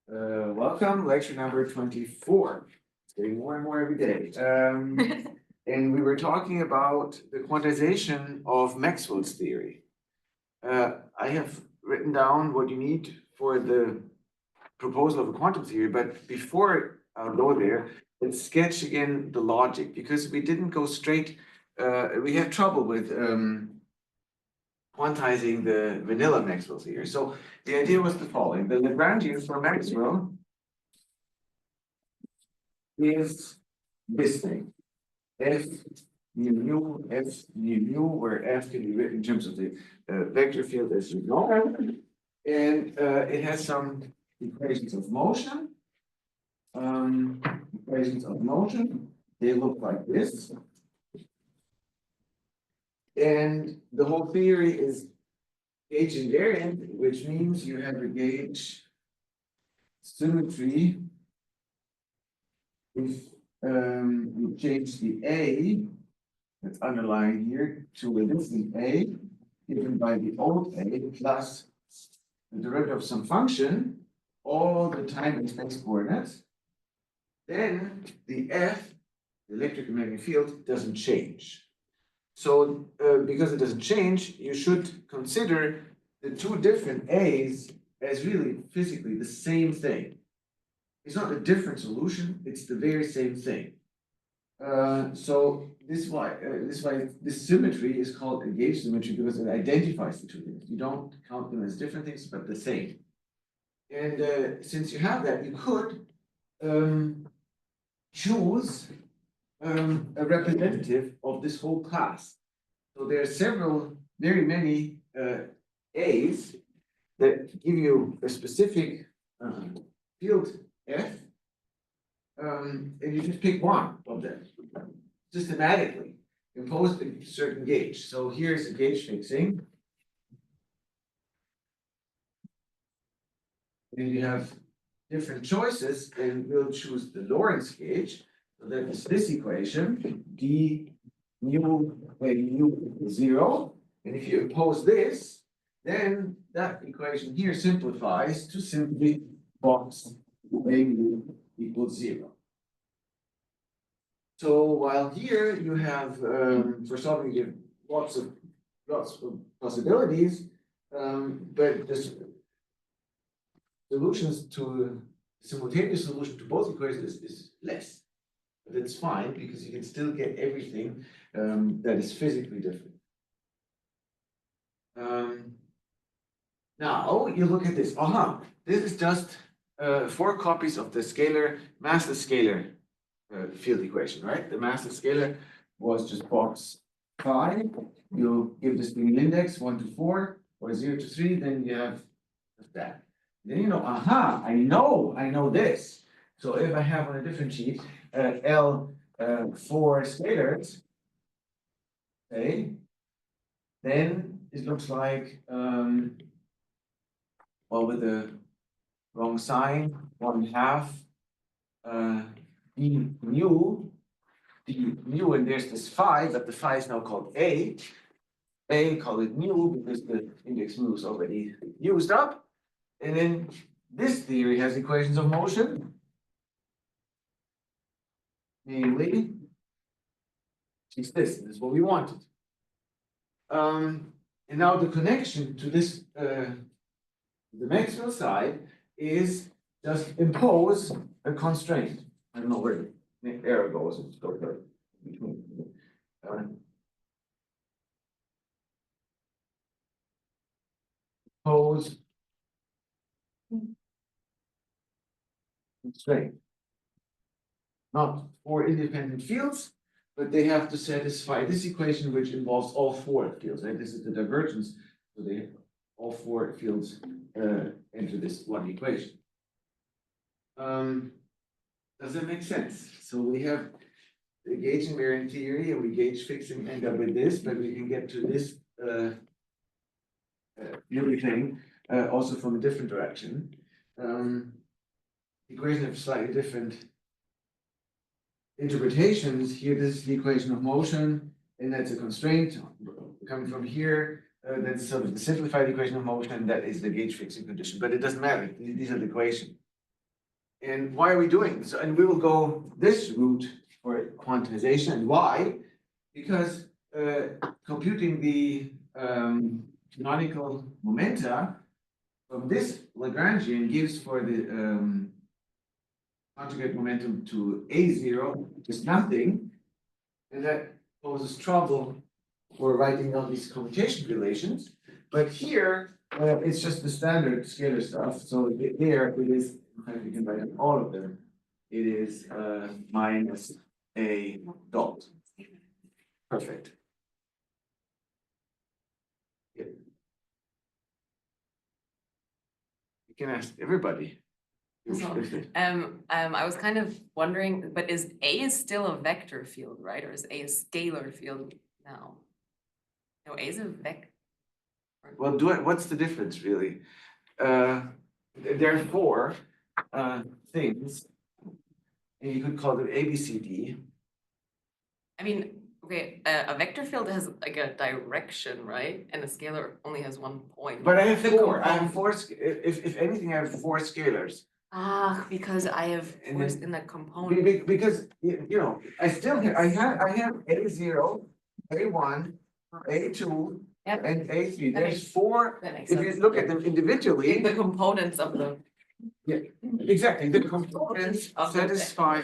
Welcome, lecture number 24. It's getting more and more every day. And we were talking about the quantization of Maxwell's theory. I have written down what you need for the proposal of a quantum theory, but before I go there, let's sketch again the logic, because we didn't go straight, we had trouble with quantizing the vanilla Maxwell theory. So the idea was the following: the Lagrangian for Maxwell is this thing, F mu mu, F mu mu, where F can be written in terms of the vector field, as you know, and it has some equations of motion. Equations of motion, they look like this. And the whole theory is gauge invariant, which means you have a gauge symmetry if you change the A that's underlying here to a different A given by the old A plus the derivative of some function, all the time and space coordinates, then the F, the electric and magnetic field, doesn't change. So because it doesn't change, you should consider the two different A's as really physically the same thing. It's not a different solution, it's the very same thing. So this is why this symmetry is called a gauge symmetry, because it identifies the two things. You don't count them as different things, but the same. And since you have that, you could choose a representative of this whole class. So there are very many A's that give you a specific field F, and you just pick one of them systematically, impose a certain gauge. So here's a gauge fixing. And you have different choices, and we'll choose the Lorentz gauge. So that is this equation, d mu when mu equals 0. And if you impose this, then that equation here simplifies to simply box when mu equals 0. So while here you have, for solving it, lots of possibilities, but the solutions to simultaneous solution to both equations is less. But that's fine, because you can still get everything that is physically different. Now you look at this. This is just 4 copies of the massless scalar field equation, right? The massless scalar was just box 5. You give this thing an index 1 to 4 or 0 to 3, then you have that. Then you know, I know this. So if I have on a different sheet L 4 scalars, okay, then it looks like well, with the wrong sign, 1/2 d mu, and there's this phi, but the phi is now called A. Call it mu because the index mu is already used up. And then this theory has equations of motion, namely, it's this is what we wanted. And now the connection to this, the Maxwell side, is just impose a constraint. I don't know where the arrow goes. It's go there between. Impose constraint. Not 4 independent fields, but they have to satisfy this equation, which involves all 4 fields. Right? This is the divergence. So they have all 4 fields enter this one equation. Does that make sense? So we have the gauge invariant theory, and we gauge fixing end up with this, but we can get to this everything also from a different direction. Equations have slightly different interpretations. Here, this is the equation of motion, and that's a constraint coming from here. that's sort of the simplified equation of motion, that is the gauge fixing condition, but it doesn't matter, these are the equation. And why are we doing this? And we will go this route for quantization. And why? Because computing the canonical momenta from this Lagrangian gives for the conjugate momentum to A0 is nothing, and that poses trouble for writing out these commutation relations. But here, it's just the standard scalar stuff. So there it is, you can write all of them. It is minus a dot. Perfect. Yeah. You can ask everybody. So, I was kind of wondering, but is A still a vector field, right? Or is A a scalar field now? No, A is a vector. Well, what's the difference really? There are four things, and you could call them A, B, C, D. I mean, okay, a vector field has like a direction, right? And a scalar only has one point. But I have four. I have four. If anything, I have four scalars. Ah, because I have force in the component. Because you know, I have A0, A1, A2, Yep. and A3. There's four. That makes If sense. you look at them individually, The components of the. yeah, exactly. The components satisfy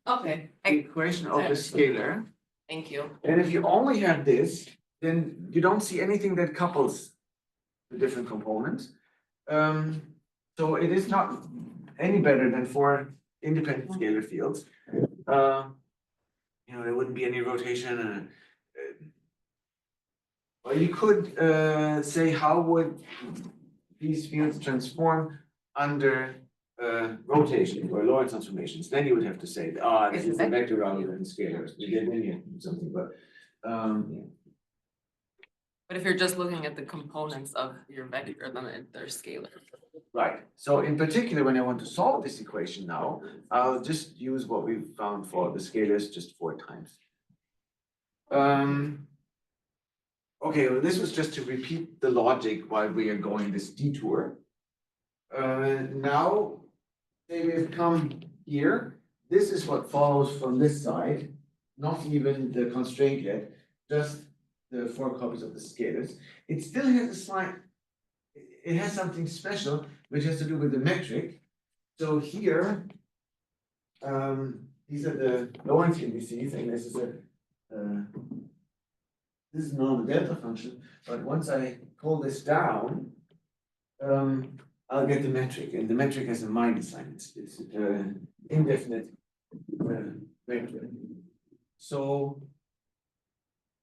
Okay. the equation of the scalar. Thank you. And if you only have this, then you don't see anything that couples the different components. So it is not any better than four independent scalar fields. You know, there wouldn't be any rotation. Or you could say, how would these fields transform under rotation or Lorentz transformations? Then you would have to say, this is a vector rather than scalars. You get linear something, but yeah. But if you're just looking at the components of your vector, then they're scalar. Right. So in particular, when I want to solve this equation now, I'll just use what we found for the scalars just 4 times. Okay, well, this was just to repeat the logic while we are going this detour. Now, say we've come here. This is what follows from this side, not even the constraint yet, just the 4 copies of the scalars. It still has a slight, it has something special, which has to do with the metric. So here, these are the Lorentz indices, and this is not a delta function, but once I pull this down, I'll get the metric, and the metric has a minus sign. It's indefinite vector. So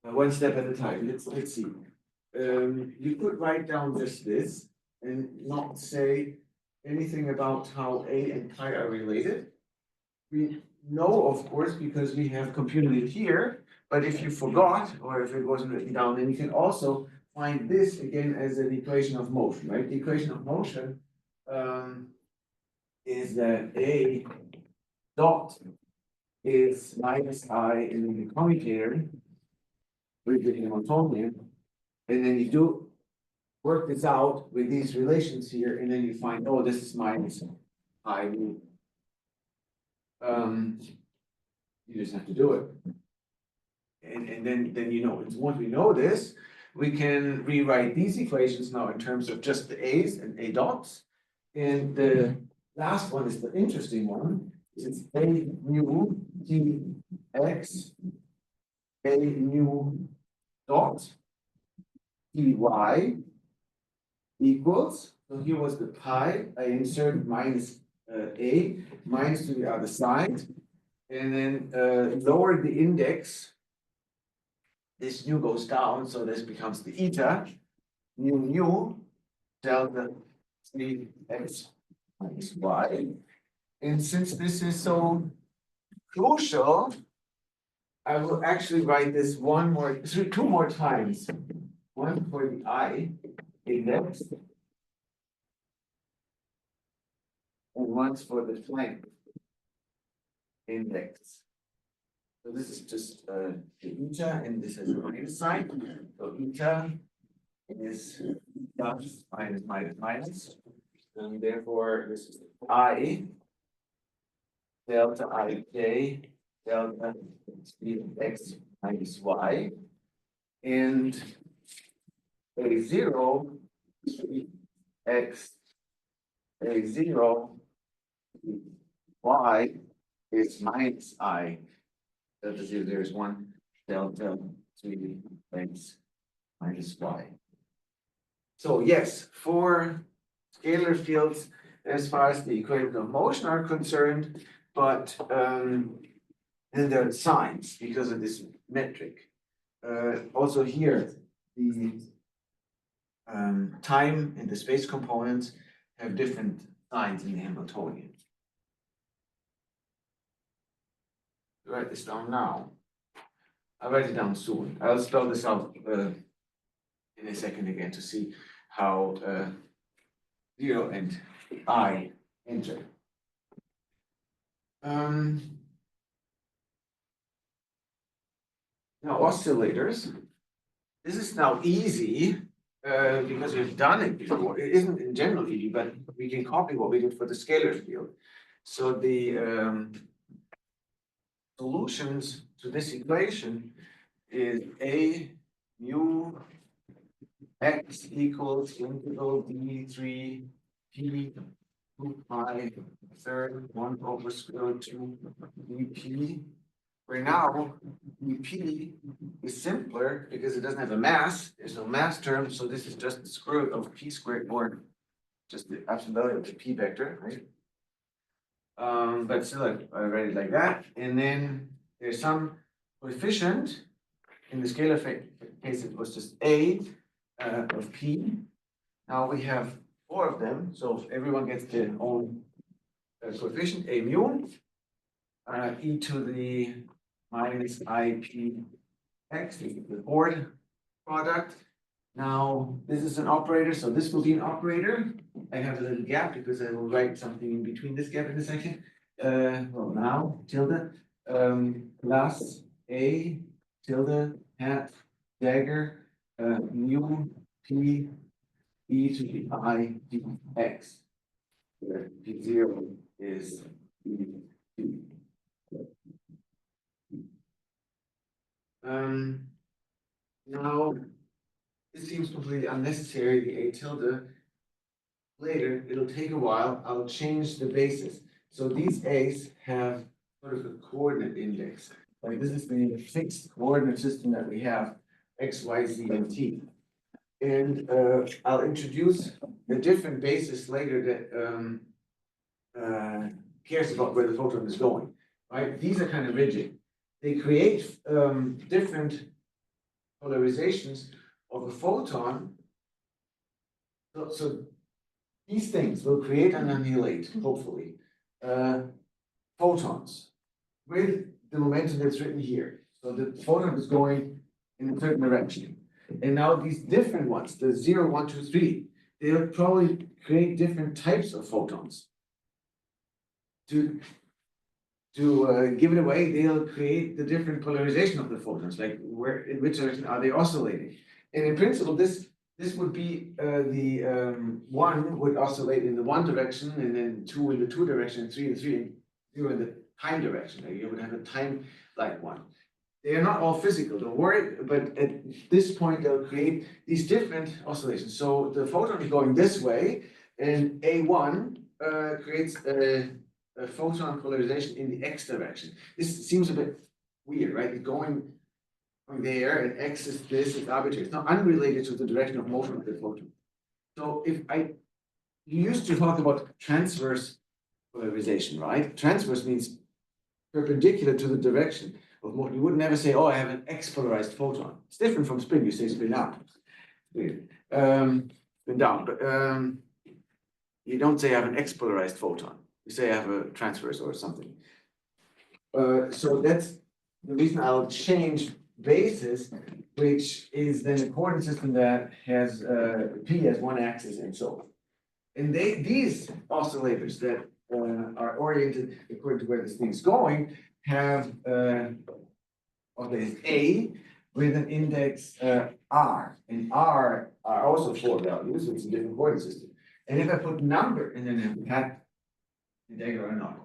one step at a time. Let's see. You could write down just this and not say anything about how A and chi are related. We know, of course, because we have computed it here, but if you forgot, or if it wasn't written down, then you can also find this again as an equation of motion, right? The equation of motion is that A dot is minus I in the commutator with the Hamiltonian, and then you do work this out with these relations here, and then you find, oh, this is minus I. You just have to do it. And then you know, once we know this, we can rewrite these equations now in terms of just the A's and A dots. And the last one is the interesting one. It's A mu T X A mu dot T Y equals, so here was the pi, I insert minus A, minus to the other side, and then lower the index. This nu goes down, so this becomes the eta, mu delta 3x minus y. And since this is so crucial, I will actually write this two more times. One for the I index, and once for the flank index. So this is just the eta, and this has a minus sign. So eta is plus minus minus minus, and therefore this is I delta ij delta speed of x minus y, and a0 x a0 y is minus I delta 0, there is 1 delta 3 x minus y. So yes, for scalar fields, as far as the equations of motion are concerned, but then there are signs because of this metric. Also here, the time and the space components have different signs in the Hamiltonian. Write this down now. I'll write it down soon. I'll spell this out in a second again to see how 0 and I enter. Now oscillators, this is now easy because we've done it before. It isn't in general easy, but we can copy what we did for the scalar field. So the solutions to this equation is a mu x equals integral d3 p 2 pi third 1 over square root 2 dp, where now dp is simpler because it doesn't have a mass. There's no mass term, so this is just the square root of p squared, or just the absolute value of the p vector, right? But still I write it like that, and then there's some coefficient. In the scalar case, it was just a of p. Now we have 4 of them, so everyone gets their own coefficient, a mu, e to the minus ip x, this is the chord product. Now this is an operator, so this will be an operator. I have a little gap because I will write something in between this gap in a second. Well, now tilde plus a tilde hat dagger mu p e to the I dx, where p0 is e p. Now this seems completely unnecessary, the a tilde. Later, it'll take a while, I'll change the basis. So these a's have sort of a coordinate index. Like this is the fixed coordinate system that we have, x, y, z, and t. And I'll introduce a different basis later that cares about where the photon is going, right? These are kind of rigid. They create different polarizations of a photon. So these things will create and annihilate, hopefully, photons with the momentum that's written here. So the photon is going in a certain direction. And now these different ones, the 0, 1, 2, 3, they'll probably create different types of photons. To give it away, they'll create the different polarization of the photons, like in which direction are they oscillating. And in principle, this would be the 1 would oscillate in the 1 direction, and then 2 in the 2 direction, and 3 in the 3, and 0 in the time direction. Like you would have a time like one. They are not all physical, don't worry, but at this point they'll create these different oscillations. So the photon is going this way, and A1 creates a photon polarization in the x direction. This seems a bit weird, right? It's going from there, and x is this, it's arbitrary. It's not unrelated to the direction of motion of the photon. So you used to talk about transverse polarization, right? Transverse means perpendicular to the direction of motion. You would never say, oh, I have an x-polarized photon. It's different from spin. You say spin up, spin down, but you don't say I have an x-polarized photon. You say I have a transverse or something. So that's the reason I'll change basis, which is then a coordinate system that has p as one axis and so on. And these oscillators that are oriented according to where this thing is going have oscillators A with an index R, and R are also 4 values, it's a different coordinate system. And if I put number, and then I had the dagger or not,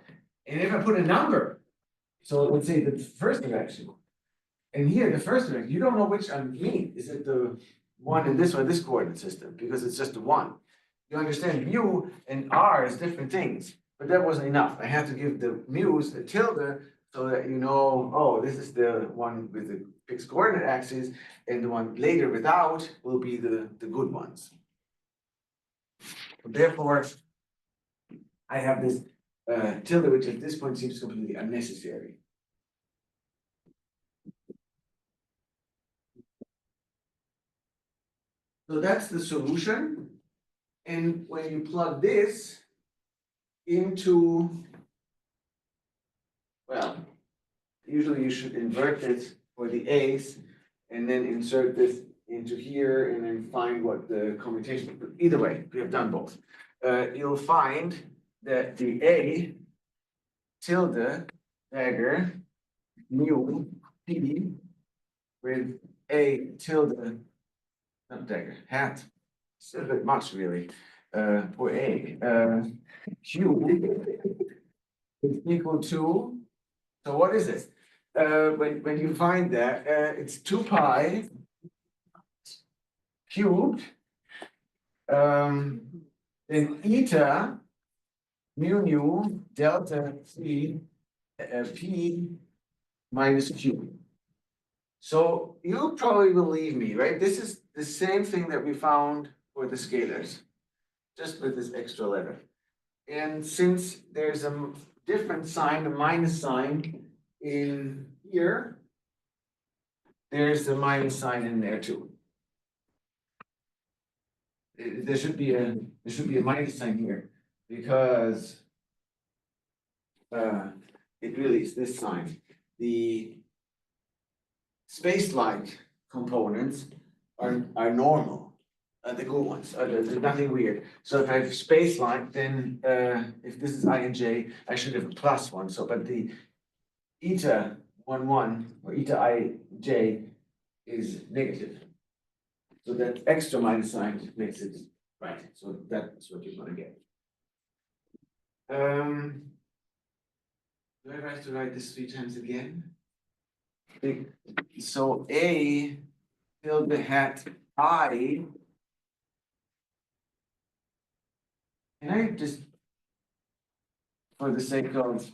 and if I put a number, so let's say the first direction, and here the first direction, you don't know which I mean. Is it the one in this or this coordinate system? Because it's just the one. You understand mu and r is different things, but that wasn't enough. I had to give the mu's a tilde so that you know, oh, this is the one with the fixed coordinate axis, and the one later without will be the good ones. Therefore, I have this tilde, which at this point seems completely unnecessary. So that's the solution. And when you plug this into, well, usually you should invert it for the a's and then insert this into here and then find what the commutation, either way, we have done both. You'll find that the a tilde dagger mu p with a tilde, not dagger, hat, still a bit much really, for a, q is equal to, so what is it? When you find that, it's 2 pi cubed, then eta mu delta c p minus q. So you probably believe me, right? This is the same thing that we found for the scalars, just with this extra letter. And since there's a different sign, a minus sign in here, there's a minus sign in there too. There should be a minus sign here because it really is this sign. The space-like components are normal, the good ones. There's nothing weird. So if I have space-like, then if this is I and j, I should have a plus one. So, but the eta 1, 1 or eta I j is negative. So that extra minus sign makes it right. So that's what you're going to get. Do I have to write this 3 times again? So a tilde hat I. Can I just, for the sake of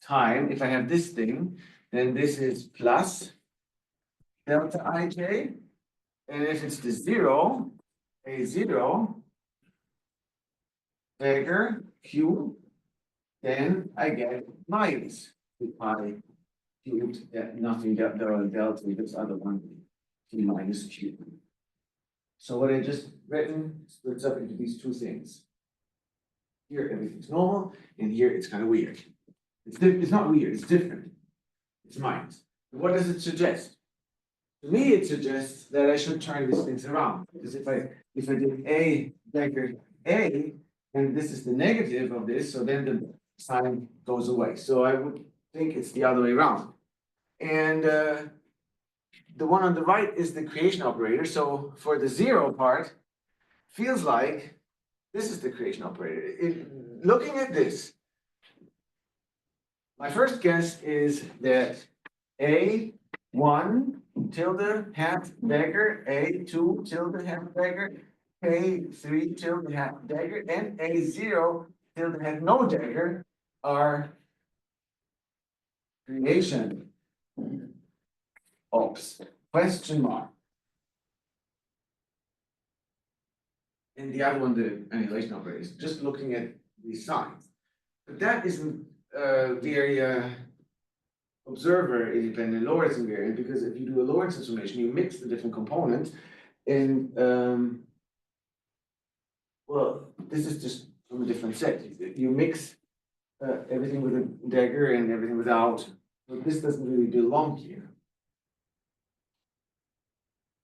time, if I have this thing, then this is plus delta ij. And if it's the 0, a 0, dagger q, then I get minus 2 pi cubed, nothing delta, this other one, t minus q. So what I just written splits up into these two things. Here everything's normal, and here it's kind of weird. It's not weird, it's different. It's minus. What does it suggest? To me, it suggests that I should turn these things around. Because if I did a dagger a, and this is the negative of this, so then the sign goes away. So I would think it's the other way around. And the one on the right is the creation operator. So for the 0 part, feels like this is the creation operator. Looking at this, my first guess is that A1 tilde hat dagger, A2 tilde hat dagger, A3 tilde hat dagger, and A0 tilde hat no dagger are creation ops, question mark. And the other one, the annihilation operator, is just looking at these signs. But that isn't very observer independent Lorentz invariant, because if you do a Lorentz transformation, you mix the different components, and well, this is just from a different set. You mix everything with a dagger and everything without, but this doesn't really belong here.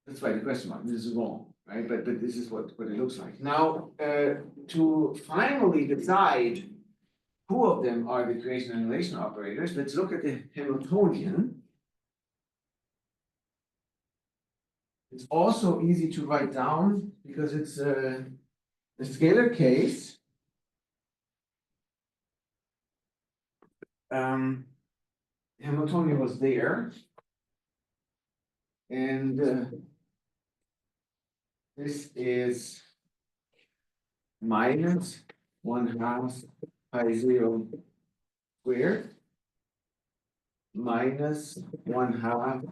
That's why the question mark, this is wrong, right? But this is what it looks like. Now, to finally decide who of them are the creation and annihilation operators, let's look at the Hamiltonian. It's also easy to write down because it's a scalar case. Hamiltonian was there. And this is minus 1/2 pi 0 squared minus 1/2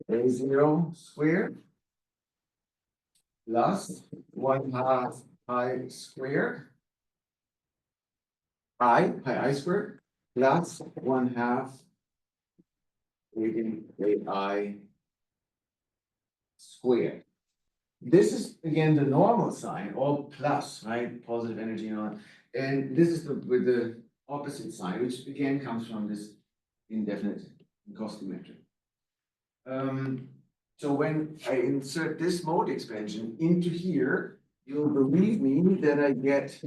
a 0 squared plus 1/2 pi squared pi I squared plus 1/2 ai squared. This is again the normal sign, all plus, right? Positive energy and all that. And this is with the opposite sign, which again comes from this indefinite Minkowski metric. So when I insert this mode expansion into here, you'll believe me that I get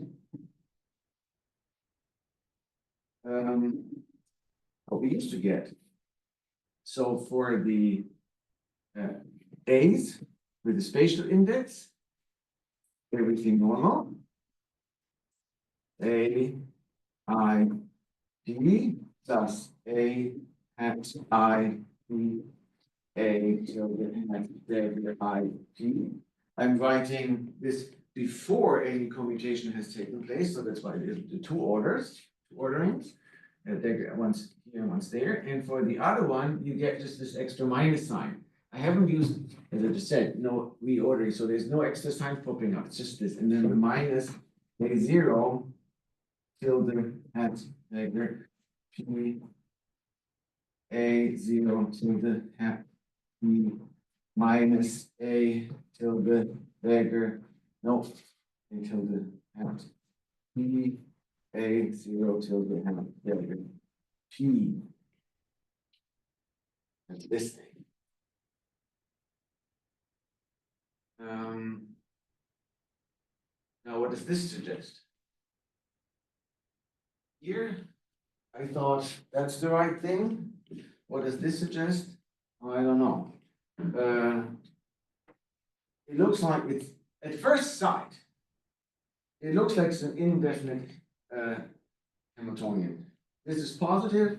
what we used to get. So for the A's with the spatial index, everything normal. A I P plus A hat I P A tilde hat delta I P. I'm writing this before any commutation has taken place, so that's why the two orderings. Once here, once there. And for the other one, you get just this extra minus sign. I haven't used, as I just said, no reordering, so there's no extra sign popping up. It's just this, and then the minus a 0 tilde hat dagger p a 0 tilde hat p minus a tilde dagger no a tilde hat p a 0 tilde hat dagger p. That's this thing. Now, what does this suggest? Here, I thought that's the right thing. What does this suggest? Oh, I don't know. It looks like it's, at first sight, it looks like it's an indefinite Hamiltonian. This is positive.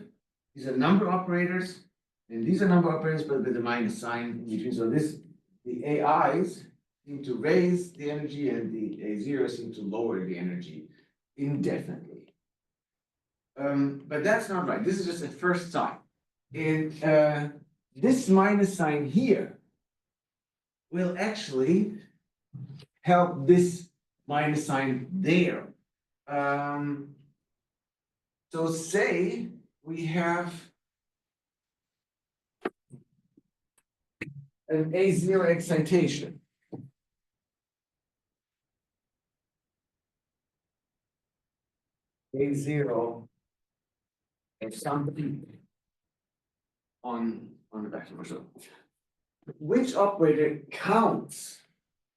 These are number operators, and these are number operators, but with a minus sign in between. So this, the AIs seem to raise the energy, and the A0 seem to lower the energy indefinitely. But that's not right. This is just at first sight. And this minus sign here will actually help this minus sign there. So say we have an A0 excitation. A0 of some p on the back of the which operator counts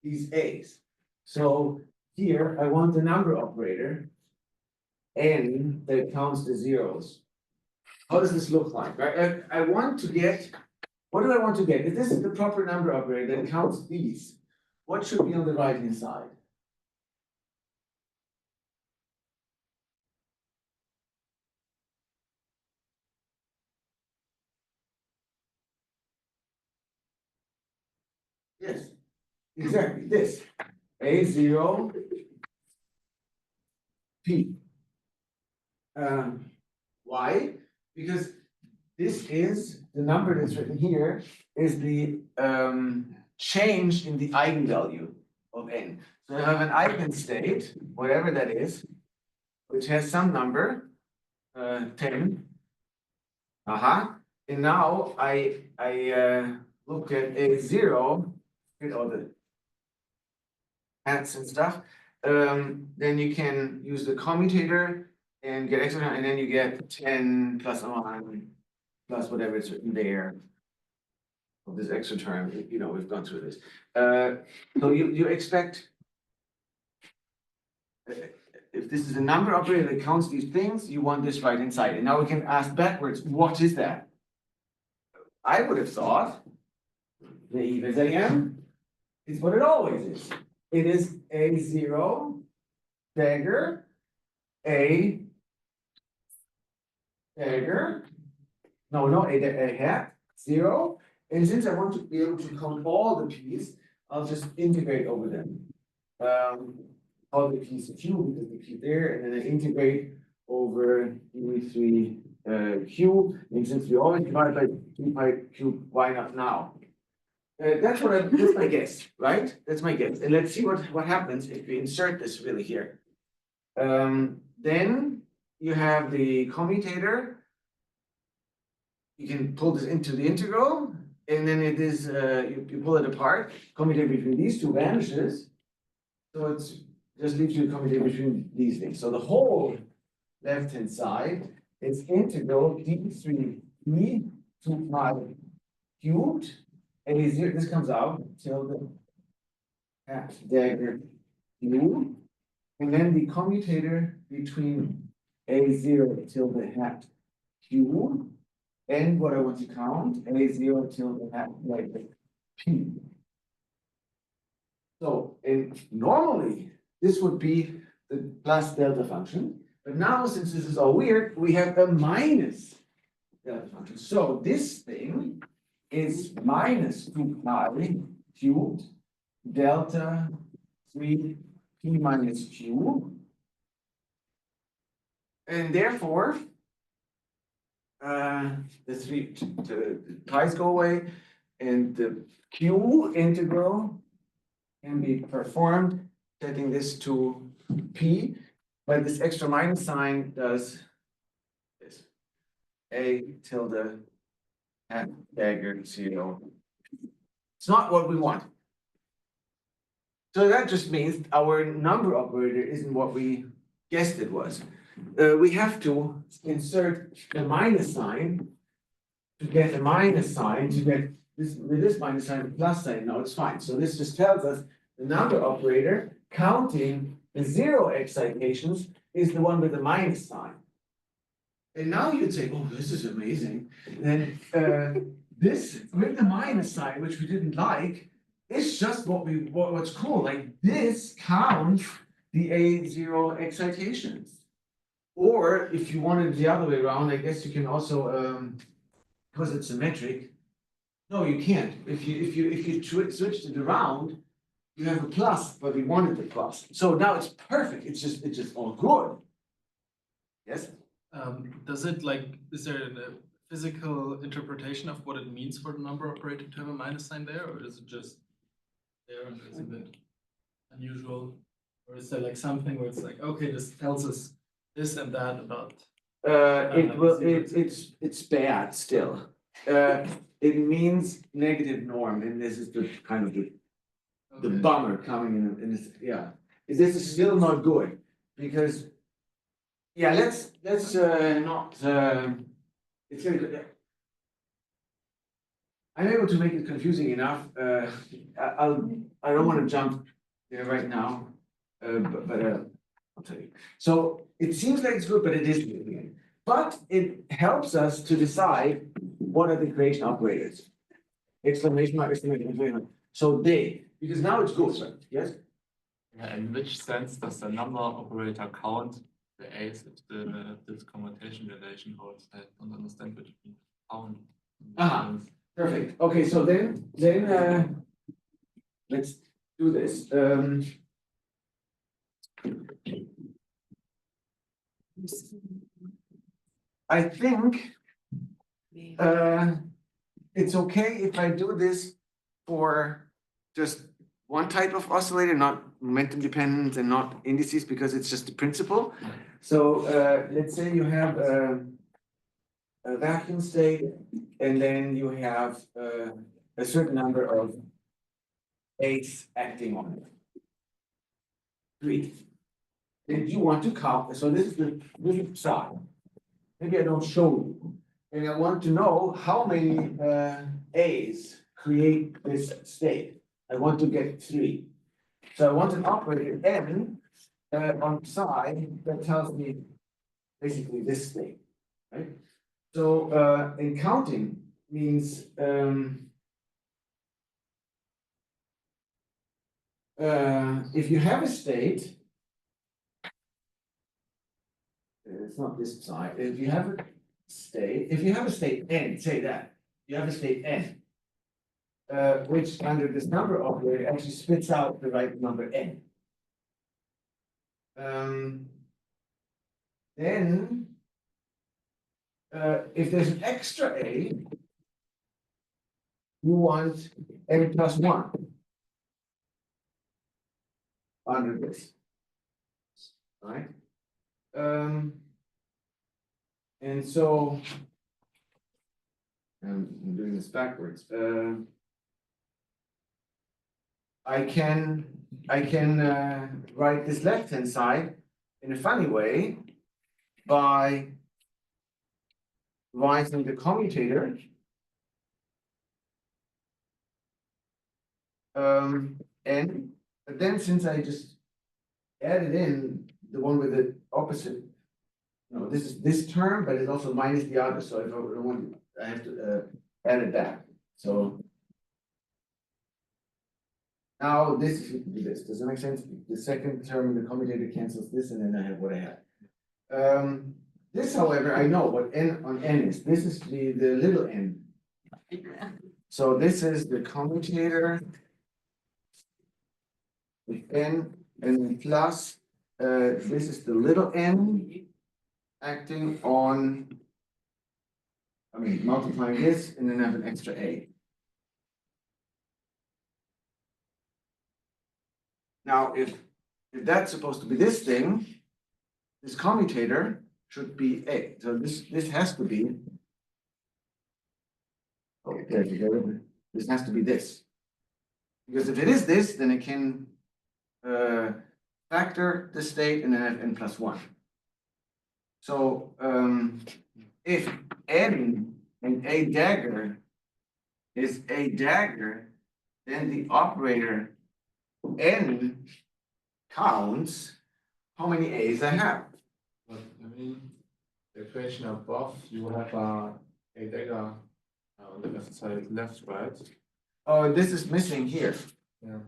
these A's? So here I want the number operator n that counts the zeros. How does this look like? Right? I want to get, what do I want to get? If this is the proper number operator that counts these, what should be on the right hand side? Yes, exactly this. A0 P. Why? Because this is the number that's written here is the change in the eigenvalue of n. So I have an eigenstate, whatever that is, which has some number, 10. And now I look at A0 with all the hats and stuff. Then you can use the commutator and get extra, and then you get 10 plus 1 plus whatever it's written there of this extra term. You know, we've gone through this. So you expect, if this is a number operator that counts these things, you want this right inside. And now we can ask backwards, what is that? I would have thought naive as I am, it's what it always is. It is A0 dagger, A dagger, no, a hat, 0. And since I want to be able to count all the p's, I'll just integrate over them. All the p's q because the p there, and then I integrate over E3 q. And since we always divide by 2 pi q, why not now? That's my guess, right? That's my guess. And let's see what happens if we insert this really here. Then you have the commutator. You can pull this into the integral, and then it is you pull it apart. Commutator between these two vanishes, so it's just leaves you a commutator between these things. So the whole left-hand side is integral d3 e 2 pi cubed. And this comes out till the hat dagger u, and then the commutator between a0 till the hat q, and what I want to count, a0 till the hat dagger p. So, and normally this would be the plus delta function, but now since this is all weird, we have a minus delta function. So this thing is minus 2 pi cubed delta 3 p minus q. And therefore, the pi's go away, and the q integral can be performed, setting this to p, but this extra minus sign does this. A tilde at dagger 0. It's not what we want. So that just means our number operator isn't what we guessed it was. We have to insert the minus sign to get a minus sign to get this with this minus sign, the plus sign. No, it's fine. So this just tells us the number operator counting the 0 excitations is the one with the minus sign. And now you'd say, oh, this is amazing. Then this with the minus sign, which we didn't like, is just what's cool. Like this counts the A0 excitations. Or if you wanted the other way around, I guess you can also because it's symmetric. No, you can't. If you switched it around, you have a plus, but we wanted the plus. So now it's perfect. It's just all good. Yes. Does it is there a physical interpretation of what it means for the number operator to have a minus sign there, or is it just there and it's a bit unusual? Or is there something where it's okay, this tells us this and that about it's bad still. It means negative norm, and this is the kind of the bummer coming in this, yeah. This is still not good because yeah, let's not it's very good. I'm able to make it confusing enough. I don't want to jump there right now, but I'll tell you. So it seems like it's good, but it isn't again. But it helps us to decide what are the creation operators. Exclamation mark, exclamation mark. So because now it's good, right? Yes? Yeah, in which sense does the number operator count the A's if this commutation relation holds? I don't understand which means count. Perfect. Okay, so then let's do this. I think it's okay if I do this for just one type of oscillator, not momentum dependent and not indices, because it's just the principle. So let's say you have a vacuum state, and then you have a certain number of A's acting on it. 3. And you want to count. So this is the side. Maybe I don't show you. And I want to know how many A's create this state. I want to get 3. So I want an operator N on psi that tells me basically this state, right? So and counting means if you have a state, it's not this side, if you have a state n, say that, you have a state n, which under this number operator actually spits out the right number n. Then, if there's an extra a, you want n plus 1 under this, right? And so, I'm doing this backwards. I can write this left-hand side in a funny way by writing the commutator n, but then since I just added in the one with the opposite, no, this is this term, but it's also minus the other, so if I don't want, I have to add it back. So now this is this. Does that make sense? The second term in the commutator cancels this, and then I have what I have. This, however, I know what n on n is. This is the little n. So this is the commutator with n and then plus this is the little n acting on, I mean, multiplying this and then have an extra a. Now, if that's supposed to be this thing, this commutator should be a. So this has to be. Oh, there you go. This has to be this. Because if it is this, then it can factor the state and then have n plus 1. So if n and a dagger is a dagger, then the operator n counts how many a's I have. But I mean, the equation above, you have a dagger on the left side, left, right? Oh, this is missing here. Yeah.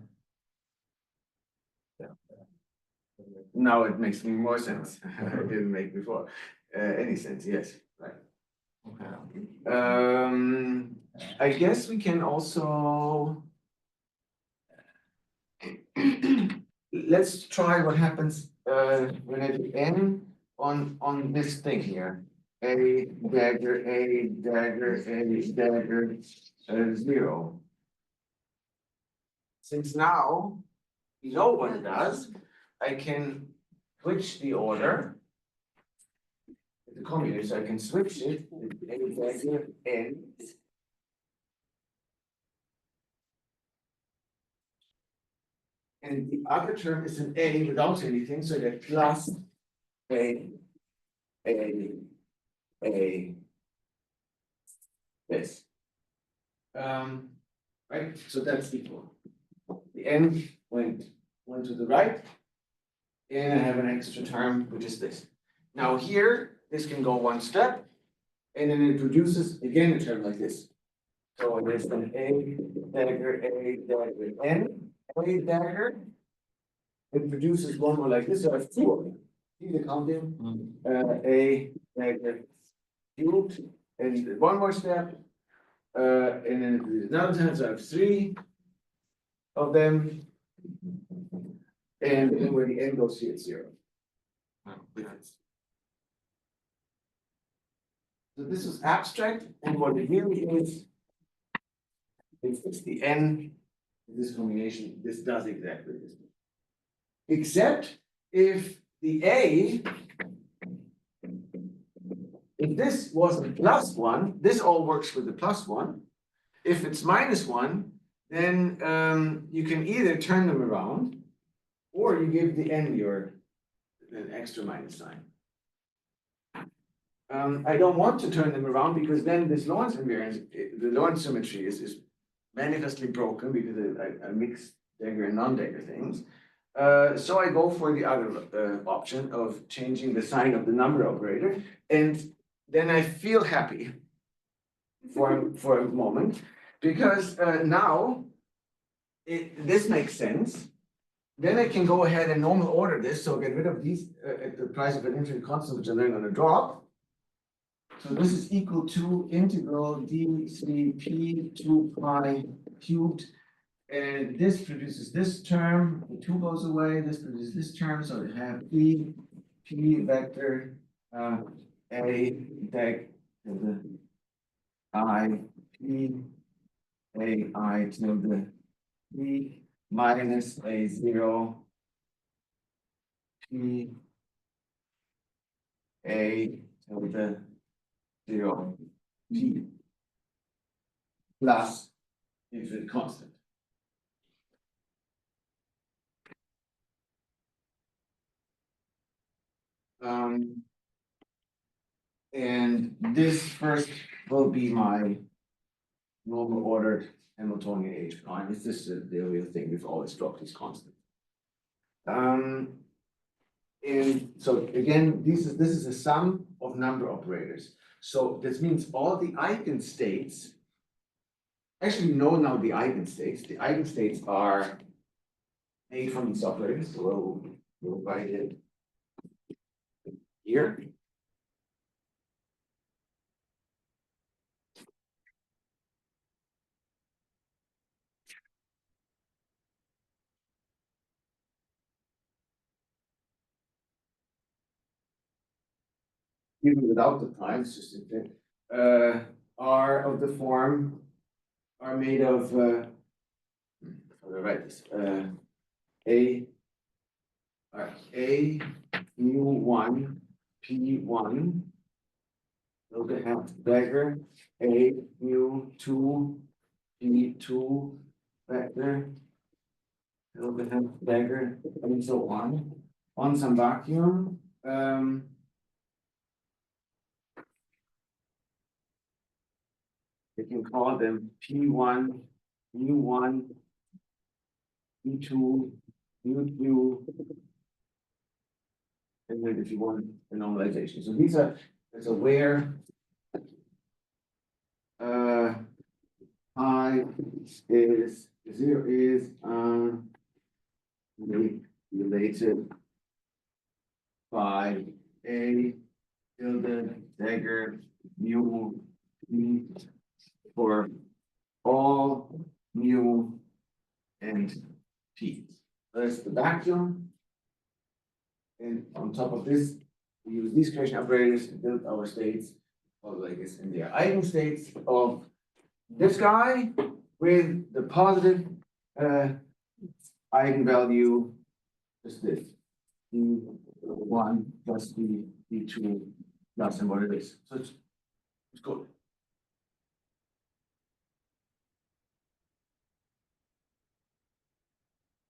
Now it makes me more sense. It didn't make before any sense. Yes, right. Okay. I guess we can also let's try what happens when I do n on this thing here. A dagger, 0. Since now you know what it does, I can switch the order. The commutator, so I can switch it. A dagger n. And the other term is an a without anything, so that plus a, this. Right, so that's equal. The n went to the right, and I have an extra term, which is this. Now here, this can go one step, and then it produces again a term like this. So there's an a dagger n. A dagger, it produces one more like this, so I have 2 of them. See the counting? A dagger cubed, and one more step, and then it produces another time, so I have 3 of them, and then where the n goes here, it's 0. So this is abstract, and what it really is, it's the n. This combination, this does exactly this. Except if the a, if this wasn't plus 1, this all works with the plus 1. If it's minus 1, then you can either turn them around or you give the n an extra minus sign. I don't want to turn them around because then this Lorentz invariance, the Lorentz symmetry is manifestly broken because I mix dagger and non-dagger things. So I go for the other option of changing the sign of the number operator, and then I feel happy for a moment because now this makes sense. then I can go ahead and normal order this, so get rid of these at the price of an infinite constant, which are then gonna drop. So this is equal to integral d3p 2 pi cubed. And this produces this term, the 2 goes away, this produces this term, so we have p vector a deg tilde I p a I tilde p minus a0 p a tilde 0 p plus infinite constant. And this first will be my normal ordered Hamiltonian H prime. It's just the real thing. We've always dropped these constants. And so again, this is a sum of number operators. So this means all the eigenstates. Actually, we know now the eigenstates. The eigenstates are made from these operators. So we'll write it here. Even without the primes, just are of the form, are made of, how do I write this? A mu1 p1 will have dagger a mu2 p2 vector will have dagger and so on some vacuum. You can call them P1, mu1, P2, mu2, and then if you want the normalization. So these are, there's a where I is 0 is related by a tilde dagger mu p for all mu and p. That's the vacuum. And on top of this, we use these creation operators to build our states, or like this, in their eigenstates of this guy with the positive eigenvalue, just this, d1 plus d2 plus and what it is. So it's good.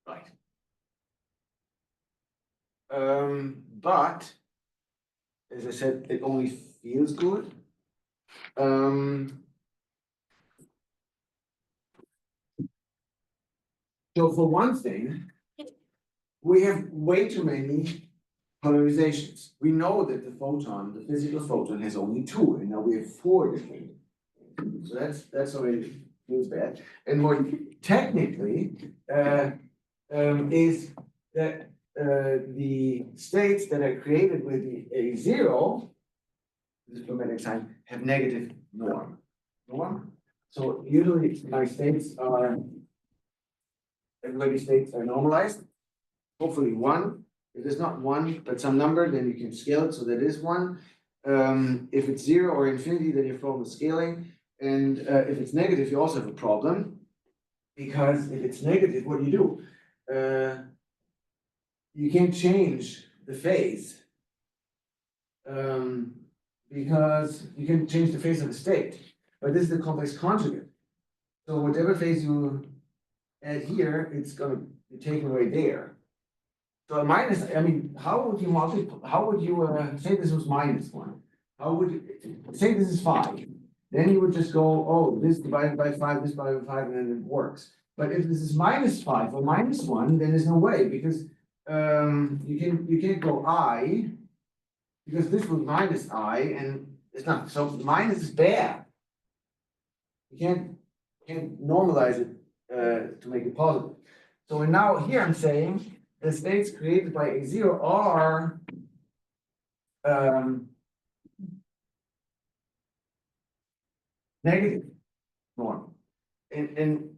Right. But as I said, it only feels good. So for one thing, we have way too many polarizations. We know that the photon, the physical photon, has only two, and now we have four different. So that's already feels bad. And more technically, is that the states that are created with the A0, this chromatic sign, have negative norm. So usually my states are, everybody's states are normalized. Hopefully one. If it's not one, but some number, then you can scale it so that is one. If it's 0 or infinity, then you have problem with scaling. And if it's negative, you also have a problem. Because if it's negative, what do you do? You can't change the phase. Because you can change the phase of the state. But this is the complex conjugate. So whatever phase you add here, it's going to be taken away there. So a minus, I mean, how would you multiply, how would you say this was -1? How would you say this is 5? Then you would just go, oh, this divided by 5, this divided by 5, and then it works. But if this is -5 or -1, then there's no way because you can't go I because this was -I and it's not. So minus is bad. You can't normalize it to make it positive. So now here I'm saying the states created by A0 are negative norm. And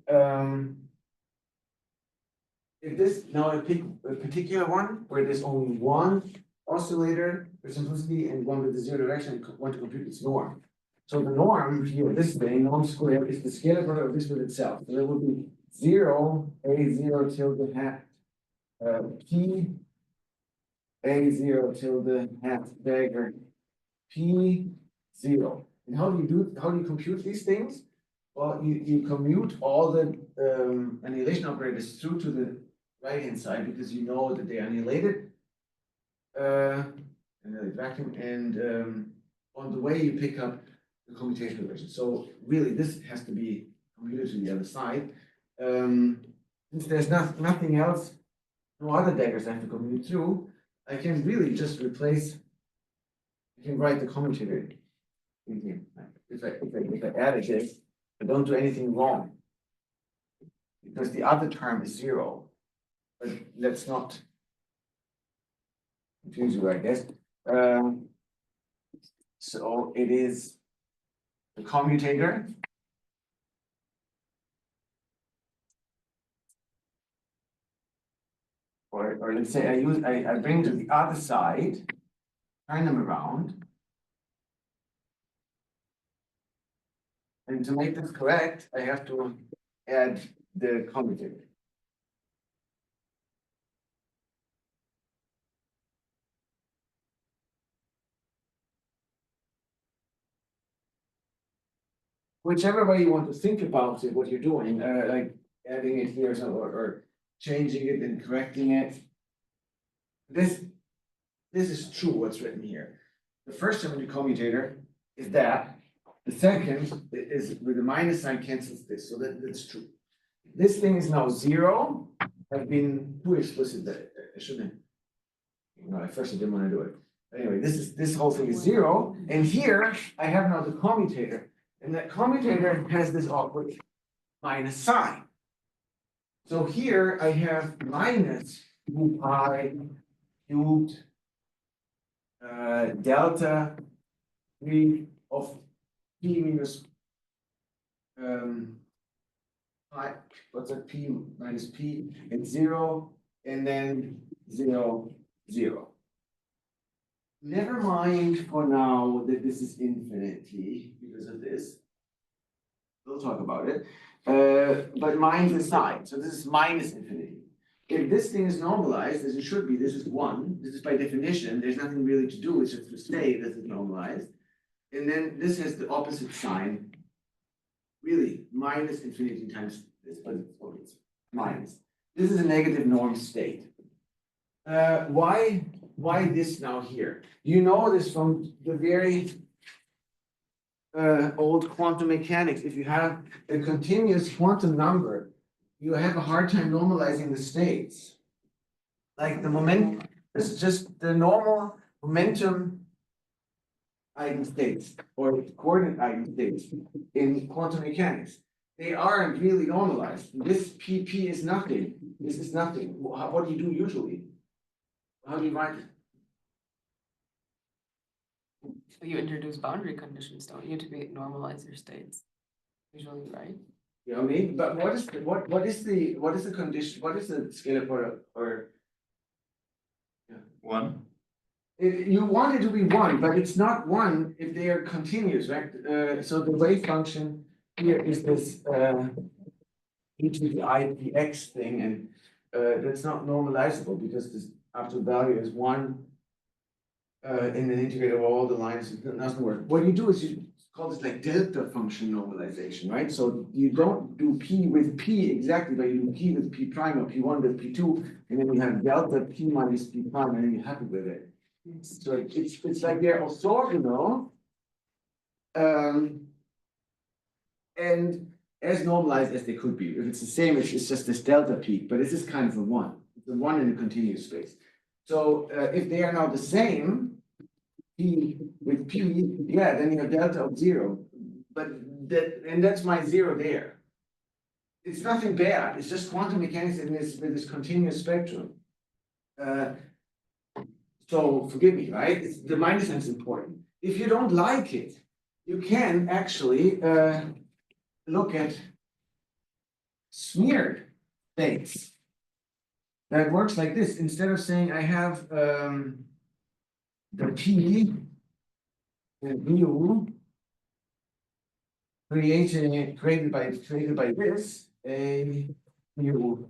if this, now I pick a particular one where there's only one oscillator for simplicity and one with the zero direction, I want to compute its norm. So the norm here, this thing, norm squared, is the scalar product of this with itself. So there will be 0, A0 tilde hat, P, A0 tilde hat dagger, P, 0. And how do you compute these things? Well, you commute all the annihilation operators through to the right-hand side because you know that they are annihilated. Annihilate vacuum, and on the way you pick up the computational version. So really, this has to be computed to the other side. Since there's nothing else, no other daggers I have to commute through, I can really just replace. I can write the commutator in here. If I add this, I don't do anything wrong because the other term is 0. But let's not confuse you, I guess. So it is the commutator or let's say I bring to the other side, turn them around. And to make this correct, I have to add the commutator. Whichever way you want to think about it, what you're doing, like adding it here or changing it and correcting it. This is true, what's written here. The first term in the commutator is that. The second is with the minus sign cancels this, so that's true. This thing is now 0. I've been too explicit that I shouldn't. At first I didn't want to do it. Anyway, this whole thing is 0, and here I have now the commutator, and that commutator has this awkward minus sign. So here I have minus 2 pi cubed delta 3 of P minus pi, what's that, P minus P, and 0, and then 0, 0. Never mind for now that this is infinity because of this. We'll talk about it. But mind the sign. So this is minus infinity. If this thing is normalized, as it should be, this is 1. This is by definition. There's nothing really to do. It's just to say this is normalized. And then this has the opposite sign. Really, minus infinity times this, but it's minus. This is a negative norm state. Why this now here? You know this from the very old quantum mechanics. If you have a continuous quantum number, you have a hard time normalizing the states. Like the momentum, this is just the normal momentum eigenstates or coordinate eigenstates in quantum mechanics. They aren't really normalized. This PP is nothing. This is nothing. What do you do usually? How do you write it? You introduce boundary conditions, don't you, to normalize your states? Usually, right? You know what I mean? But what is the condition? What is the scalar product or 1. You want it to be 1, but it's not 1 if they are continuous, right? So the wave function here is this e to the I px thing, and that's not normalizable because this absolute value is 1 in an integrator of all the lines. It doesn't work. What you do is you call this like delta function normalization, right? So you don't do p with p exactly, but you do p with p prime or p1 with p2, and then you have delta p minus p prime, and then you're happy with it. So it's like they're orthogonal, and as normalized as they could be. If it's the same, it's just this delta p, but this is kind of a 1. It's a 1 in a continuous space. So if they are now the same, p with p, yeah, then you have delta of 0. But that's my 0 there. It's nothing bad. It's just quantum mechanics in this with this continuous spectrum. So forgive me, right? The minus sign is important. If you don't like it, you can actually look at smeared states. That works like this. Instead of saying I have the P mu created by this a mu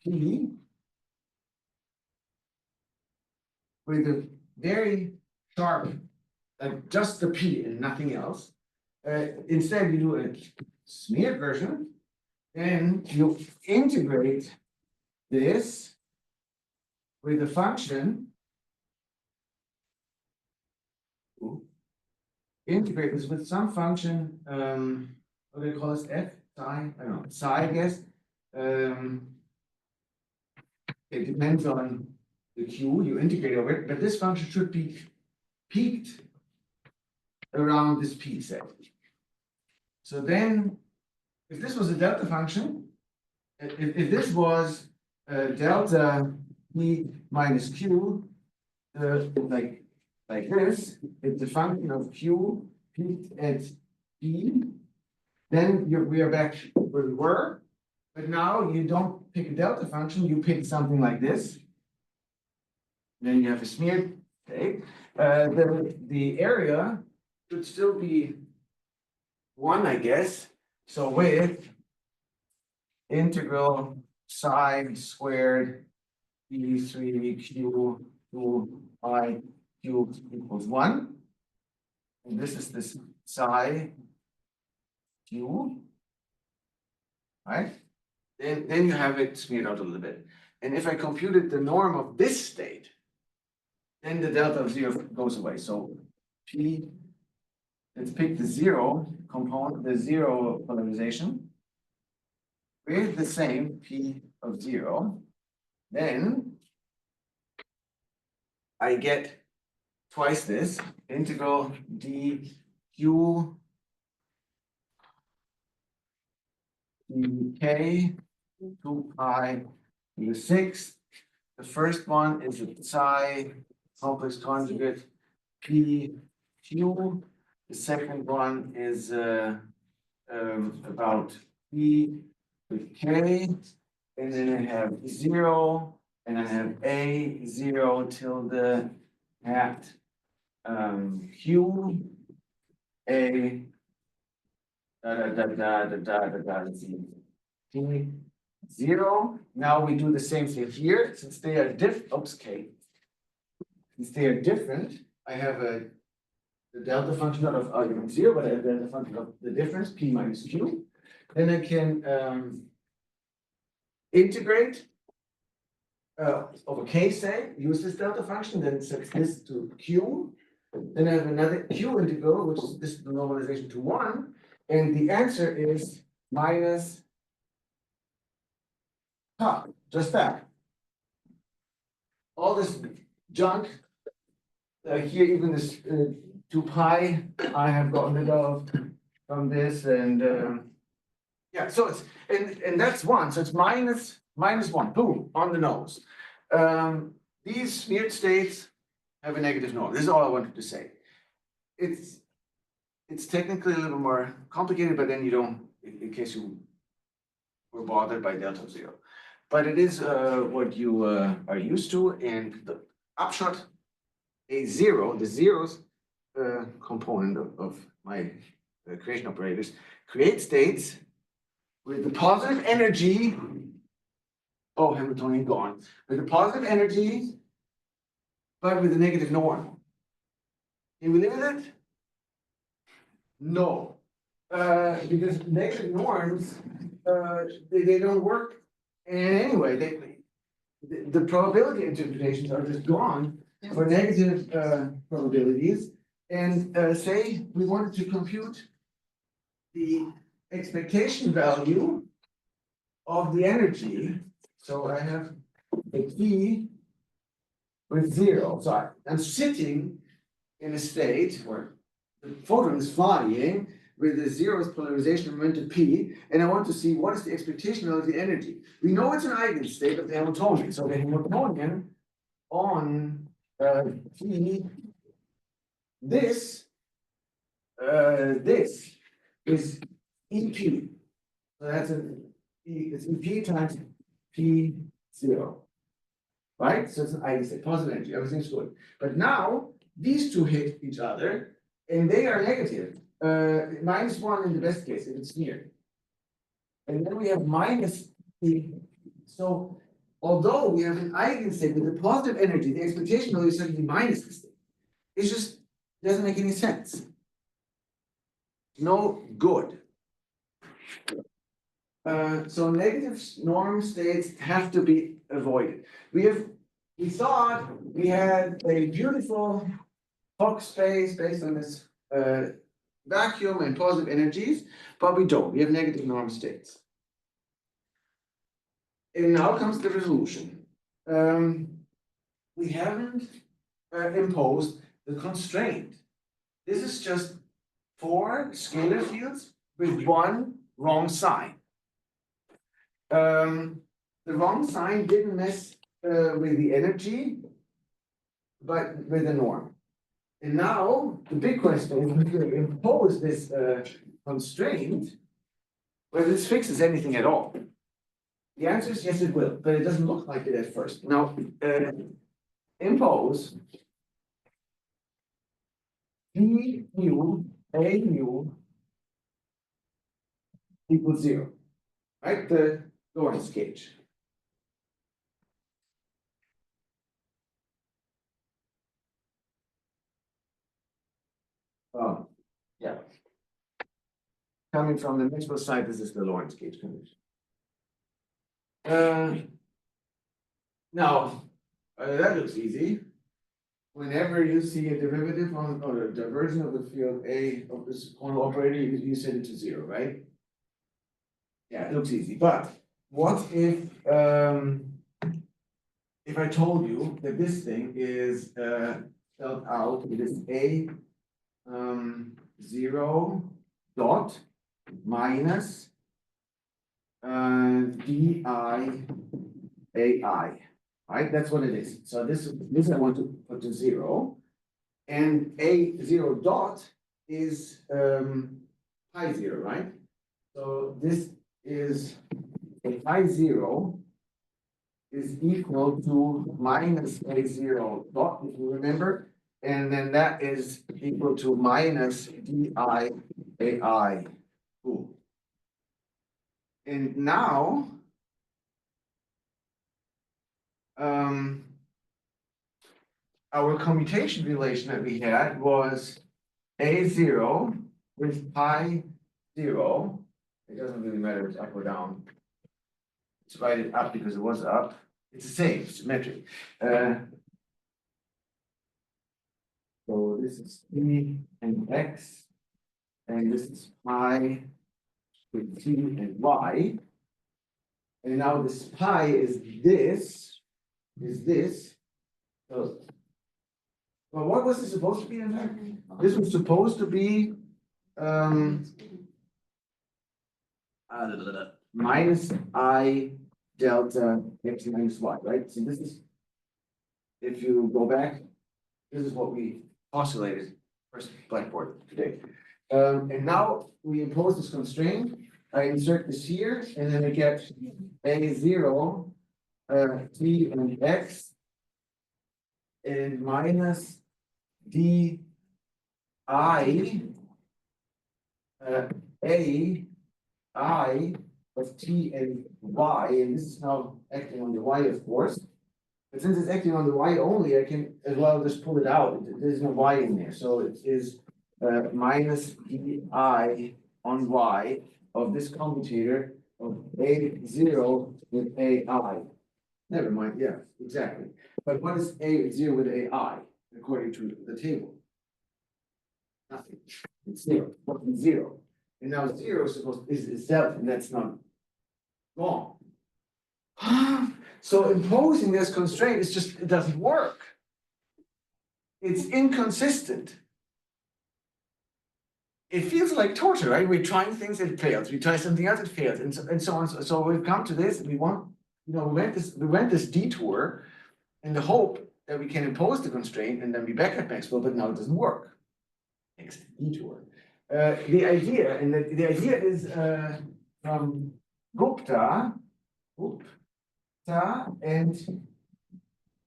P with a very sharp, just the P and nothing else. Instead, you do a smeared version, and you integrate this with a function. Integrate this with some function, what do they call this? F, psi, I don't know, psi, I guess. It depends on the Q you integrate over it, but this function should be peaked around this P set. So then, if this was a delta function, if this was delta P minus Q, like this, if the function of Q peaked at P, then we are back where we were. But now you don't pick a delta function, you pick something like this. Then you have a smeared state. The area should still be 1, I guess. So with integral psi squared E3 Q I cubed equals 1. And this is this psi Q. Right? Then you have it smeared out a little bit. And if I computed the norm of this state, then the delta of 0 goes away. So P, let's pick the 0 component, the 0 polarization with the same P of 0. Then I get twice this integral dq dk 2 pi to the 6th. The first one is a psi complex conjugate pq. The second one is about p with k, and then I have 0, and I have a 0 till the hat q a zero. Now we do the same thing here. Since they are different, since they are different, I have the delta function not of argument 0, but I have the delta function of the difference p minus q. Then I can integrate over k, say, use this delta function, then set this to q. Then I have another q integral, which is this normalization to 1, and the answer is minus just that. All this junk here, even this 2 pi, I have gotten rid of from this, and yeah, so it's and that's 1, so it's minus 1, boom, on the nose. These smeared states have a negative norm. This is all I wanted to say. It's technically a little more complicated, but then you don't, in case you were bothered by delta of 0. But it is what you are used to, and the upshot, A0, the zeros component of my creation operators, create states with the positive energy. Oh, Hamiltonian gone. With the positive energy, but with a negative norm. Can we live with it? No. Because negative norms, they don't work. And anyway, the probability interpretations are just gone for negative probabilities. And say we wanted to compute the expectation value of the energy. So I have a P with 0. So I'm sitting in a state where the photon is flying with the zeros polarization momentum P, and I want to see what is the expectation of the energy. We know it's an eigenstate of the Hamiltonian. So the Hamiltonian on T, this is EP. So that's it's EP times P0. Right? So it's an eigenstate, positive energy, everything's good. But now these two hit each other and they are negative. -1 in the best case, if it's near. And then we have minus P. So although we have an eigenstate with a positive energy, the expectation value is suddenly minus this thing. It just doesn't make any sense. No good. So negative norm states have to be avoided. We thought we had a beautiful Fock space based on this vacuum and positive energies, but we don't. We have negative norm states. And now comes the resolution. We haven't imposed the constraint. This is just 4 scalar fields with 1 wrong sign. The wrong sign didn't mess with the energy, but with the norm. And now the big question is, if we impose this constraint, whether this fixes anything at all. The answer is yes, it will, but it doesn't look like it at first. Now, impose P mu A mu equals 0, right? The Lorentz gauge. Oh, yeah. Coming from the Maxwell side, this is the Lorentz gauge condition. Now, that looks easy. Whenever you see a derivative on or a diversion of the field A of this corner operator, you set it to 0, right? Yeah, it looks easy. But what if I told you that this thing is spelled out, it is A 0 dot minus DI AI, right? That's what it is. So this I want to put to 0, and A0 dot is pi 0, right? So this is a pi 0 is equal to minus A0 dot, if you remember, and then that is equal to minus DI AI. Cool. And now, our commutation relation that we had was A0 with pi 0. It doesn't really matter if it's up or down. Let's write it up because it was up. It's the same, it's symmetric. So this is P and X, and this is pi with T and Y. And now this pi is this. So, well, what was this supposed to be in fact? This was supposed to be minus I delta X minus Y, right? So this is, if you go back, this is what we postulated first blackboard today. And now we impose this constraint. I insert this here, and then I get A0 T and X and minus D I A I of T and Y, and this is now acting on the Y, of course. But since it's acting on the Y only, I can as well just pull it out. There's no Y in there, so it is minus DI on Y of this commutator of A0 with AI. Never mind, yeah, exactly. But what is A0 with AI according to the table? Nothing. It's 0. What is 0? And now 0 is supposed is itself, and that's not wrong. So imposing this constraint is just, it doesn't work. It's inconsistent. It feels like torture, right? We're trying things, it fails. We try something else, it fails, and so on. So we've come to this, we want, we went this detour in the hope that we can impose the constraint and then be back at Maxwell, but now it doesn't work. Next detour. The idea, and the idea is from Gupta and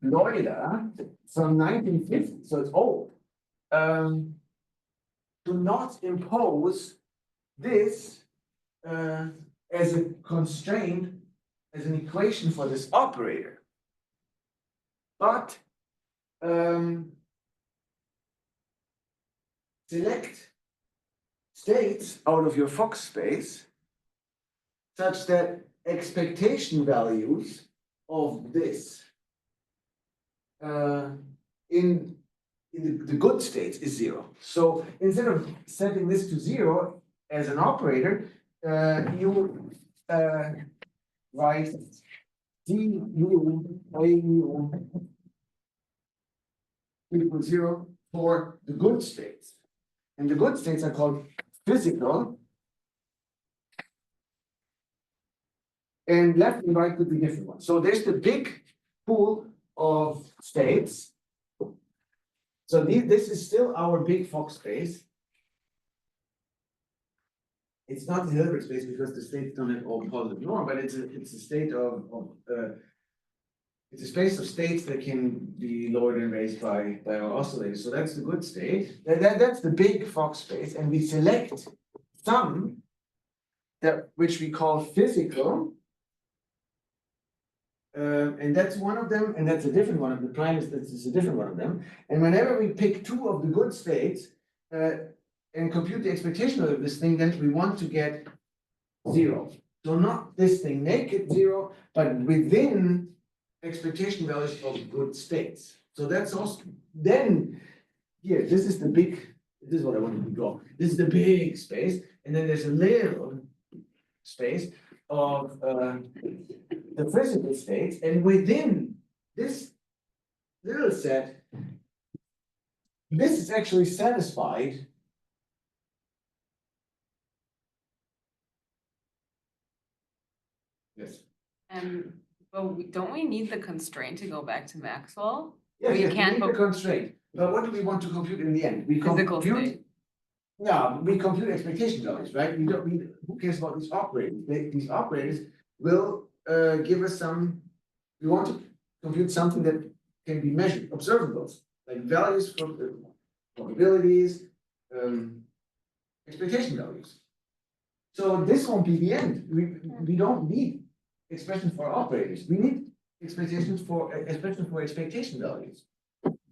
Loida from 1950, so it's old, to not impose this as a constraint, as an equation for this operator, but select states out of your Fox space such that expectation values of this in the good states is 0. So instead of setting this to 0 as an operator, you write du AU equals 0 for the good states. And the good states are called physical. And left and right could be different ones. So there's the big pool of states. So this is still our big Fox space. It's not the Hilbert space because the states don't have all positive norm, but it's a state it's a space of states that can be lowered and raised by our oscillators. So that's the good state. That's the big Fox space, and we select some which we call physical. And that's one of them, and that's a different one of the prime is a different one of them. And whenever we pick two of the good states and compute the expectation of this thing, then we want to get 0. So not this thing naked 0, but within expectation values of good states. So that's also then here. This is the big. This is what I wanted to draw. This is the big space, and then there's a little space of the physical states, and within this little set, this is actually satisfied. Yes. But don't we need the constraint to go back to Maxwell? Yes, We yes, can't we need the go- constraint. But what do we want to compute in the end? We Physical compute. state. Yeah, we compute expectation values, right? We don't need. Who cares about these operators? These operators will give us some. We want to compute something that can be measured, observables, like values for probabilities, expectation values. So this won't be the end. We don't need expressions for operators. We need expressions for expectation values.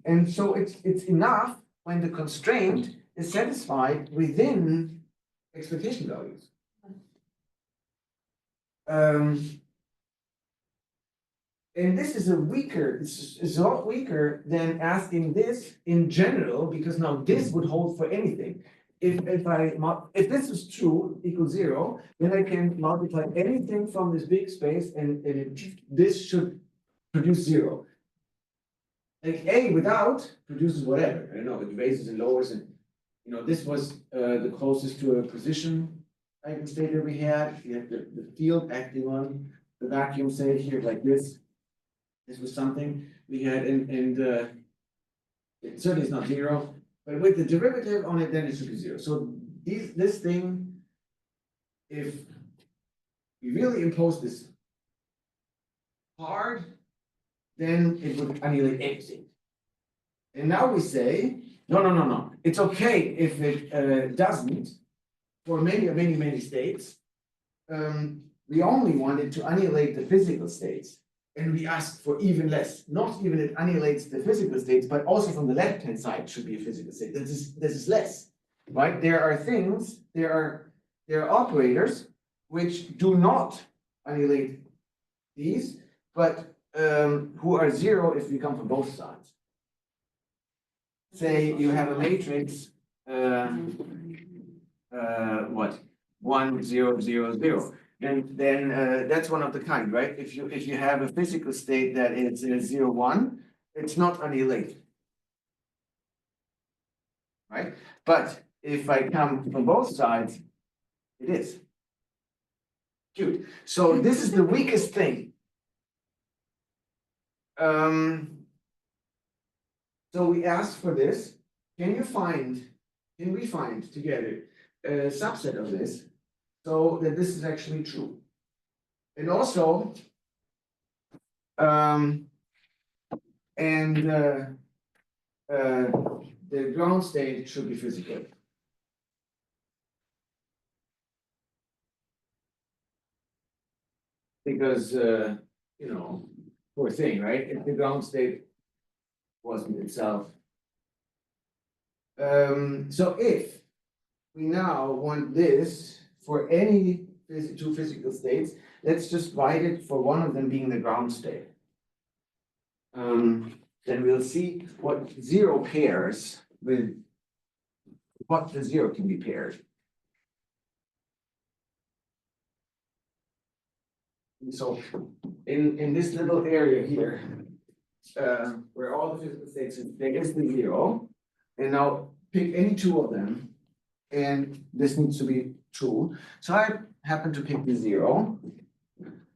And so it's enough when the constraint is satisfied within expectation values. And this is it's a lot weaker than asking this in general, because now this would hold for anything. If this is true, equals 0, then I can multiply anything from this big space, and this should produce 0. Like A without produces whatever. I don't know, it raises and lowers, and this was the closest to a position eigenstate that we had. We had the field acting on the vacuum, say here like this. This was something we had, and it certainly is not 0, but with the derivative on it, then it should be 0. So this thing, if we really impose this hard, then it would annihilate everything. And now we say, no. It's okay if it doesn't. For many states, we only wanted to annihilate the physical states. And we ask for even less. Not even it annihilates the physical states, but also from the left-hand side should be a physical state. This is less, right? There are operators which do not annihilate these, but who are 0 if we come from both sides. Say you have a matrix, 1, 0, 0, 0. Then that's one of the kind, right? If you have a physical state that is 0, 1, it's not annihilated, right? But if I come from both sides, it is. Cute. So this is the weakest thing. So we asked for this, can we find together a subset of this so that this is actually true? And also, the ground state should be physical. Because, poor thing, right? If the ground state wasn't itself. So if we now want this for any two physical states, let's just write it for one of them being the ground state. Then we'll see what zero pairs with what the zero can be paired. So in this little area here, where all the physical states is, there is the zero, and now pick any two of them, and this needs to be true. So I happen to pick the zero,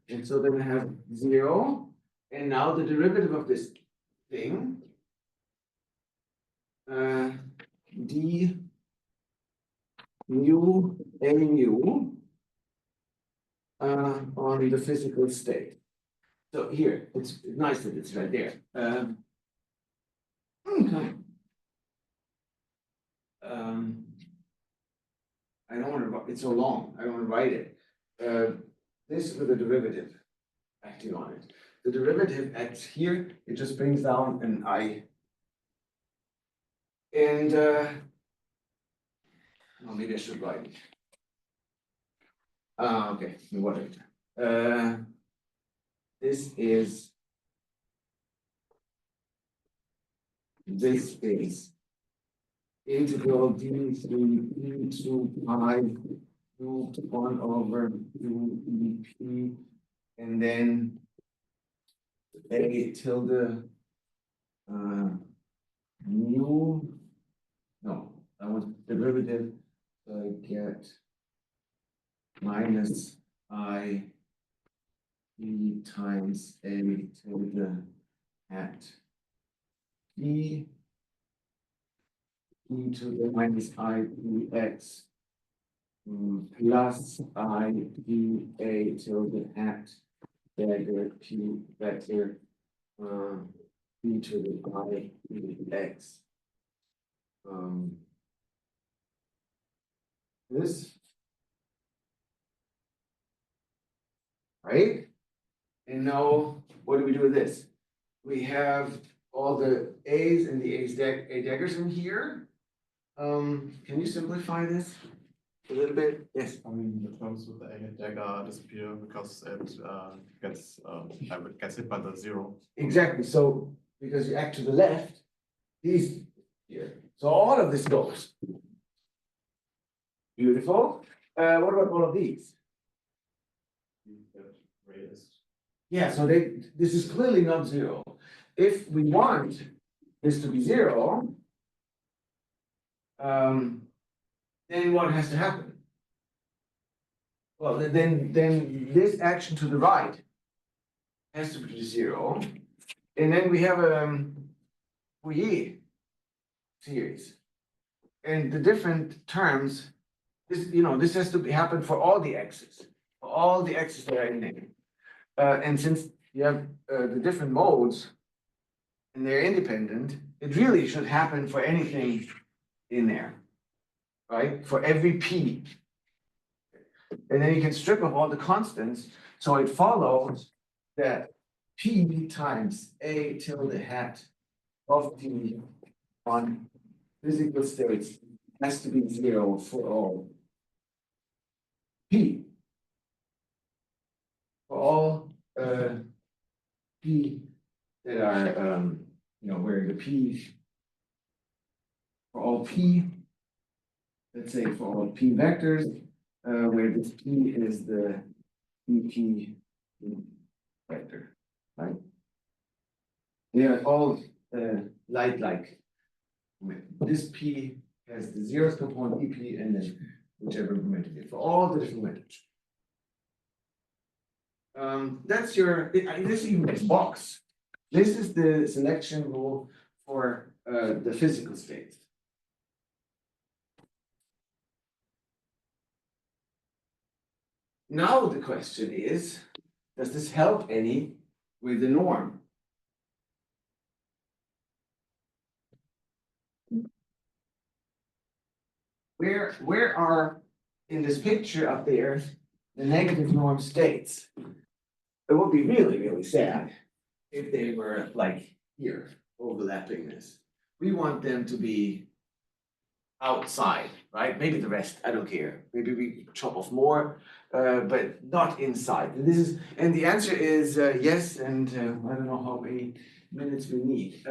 and so then I have zero, and now the derivative of this thing, d mu a mu on the physical state. So here, it's nice that it's right there. Okay. I don't want to, it's so long, I don't want to write it. This with a derivative acting on it. The derivative acts here, it just brings down an I. And, well, maybe I should write it. Okay, whatever. This is integral d through e to pi root 1 over 2 ep, and then a tilde mu. No, I want derivative, so I get minus I e times a tilde at e to the minus I e x plus I e a tilde at dagger p vector e to the I e x. This, right? And now, what do we do with this? We have all the A's and the A daggers in here. Can you simplify this a little bit? Yes. I mean, the terms with the A dagger disappear because it gets hit by the zero. Exactly. So because you act to the left, these here. So all of this goes. Beautiful. What about all of these? Yeah, so this is clearly not zero. If we want this to be zero, then what has to happen? Well, then this action to the right has to be zero, and then we have a Fourier series, and the different terms. This has to happen for all the x's that are in there. And since you have the different modes and they're independent, it really should happen for anything in there, right? For every p. And then you can strip off all the constants. So it follows that p times a tilde hat of p on physical states has to be zero for all p. For all p that are where the p for all p, let's say for all p vectors, where this p is the ep vector, right? They are all like this p has the zeroth component ep and then whichever momentum it for all the different momentums. That's your, this even makes box. This is the selection rule for the physical states. Now the question is, does this help any with the norm? Where are, in this picture up there, the negative norm states? It would be really, really sad if they were like here, overlapping this. We want them to be outside, right? Maybe the rest, I don't care. Maybe we chop off more, but not inside. And this is, and the answer is yes, and I don't know how many minutes we need.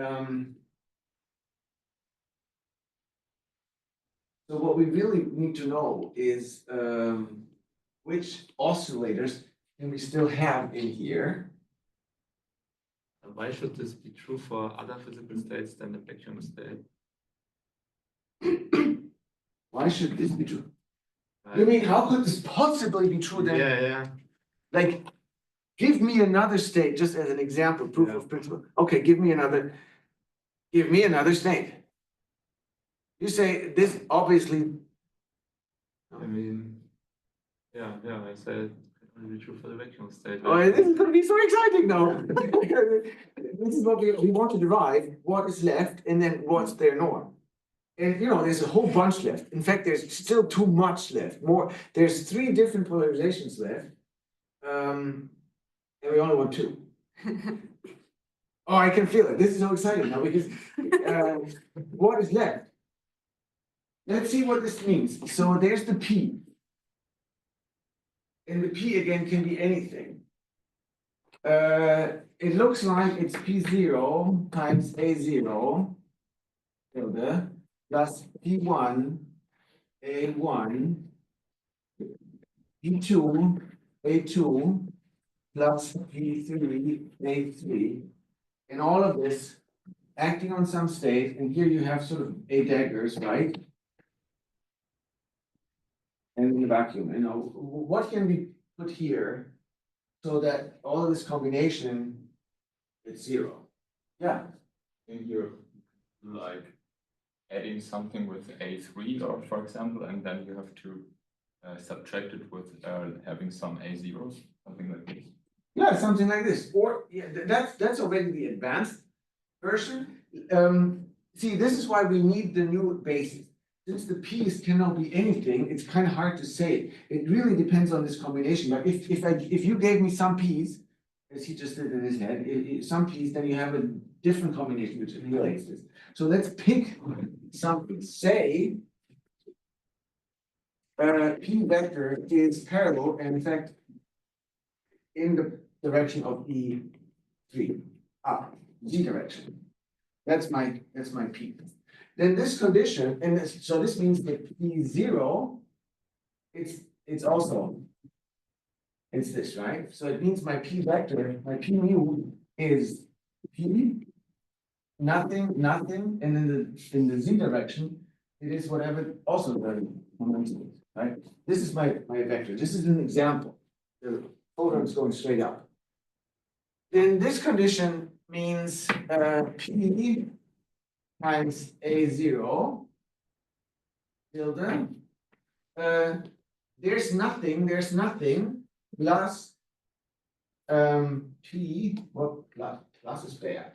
So what we really need to know is which oscillators can we still have in here? Why should this be true for other physical states than the vacuum state? Why should this be true? You mean, how could this possibly be true then? Yeah. Like, give me another state, just as an example, proof of principle. Okay, give me another state. You say this obviously, I mean, yeah, I said it can only be true for the vacuum state. oh, this is gonna be so exciting now. This is what we want to derive, what is left, and then what's their norm. And you know, there's a whole bunch left. In fact, there's still too much left. There's 3 different polarizations left. And we only want 2. Oh, I can feel it. This is so exciting now because what is left? Let's see what this means. So there's the P. And the P again can be anything. It looks like it's P0 times A0 tilde plus P1 A1 P2 A2 plus P3 A3, and all of this acting on some state, and here you have sort of A daggers, right? And in the vacuum, you know, what can we put here so that all of this combination is 0? Yeah, And you're like adding something with A3 or for example, and then you have to subtract it with having some A0s, something like this. yeah, something like this, or yeah, that's already the advanced version. See, this is why we need the new basis. Since the P's cannot be anything, it's kind of hard to say. It really depends on this combination. But if you gave me some P's, as he just did in his head, some P's, then you have a different combination which relates this. So let's pick something. Say P vector is parallel, and in fact, in the direction of E3, up, Z direction. That's my P. Then this condition, and so this means that P0, it's also, it's this, right? So it means my P vector, my P mu is P, nothing, and in the Z direction, it is whatever also the momentum is, right? This is my vector. This is an example. The photon is going straight up. Then this condition means P times A0 tilde. There's nothing plus P, what plus is bad.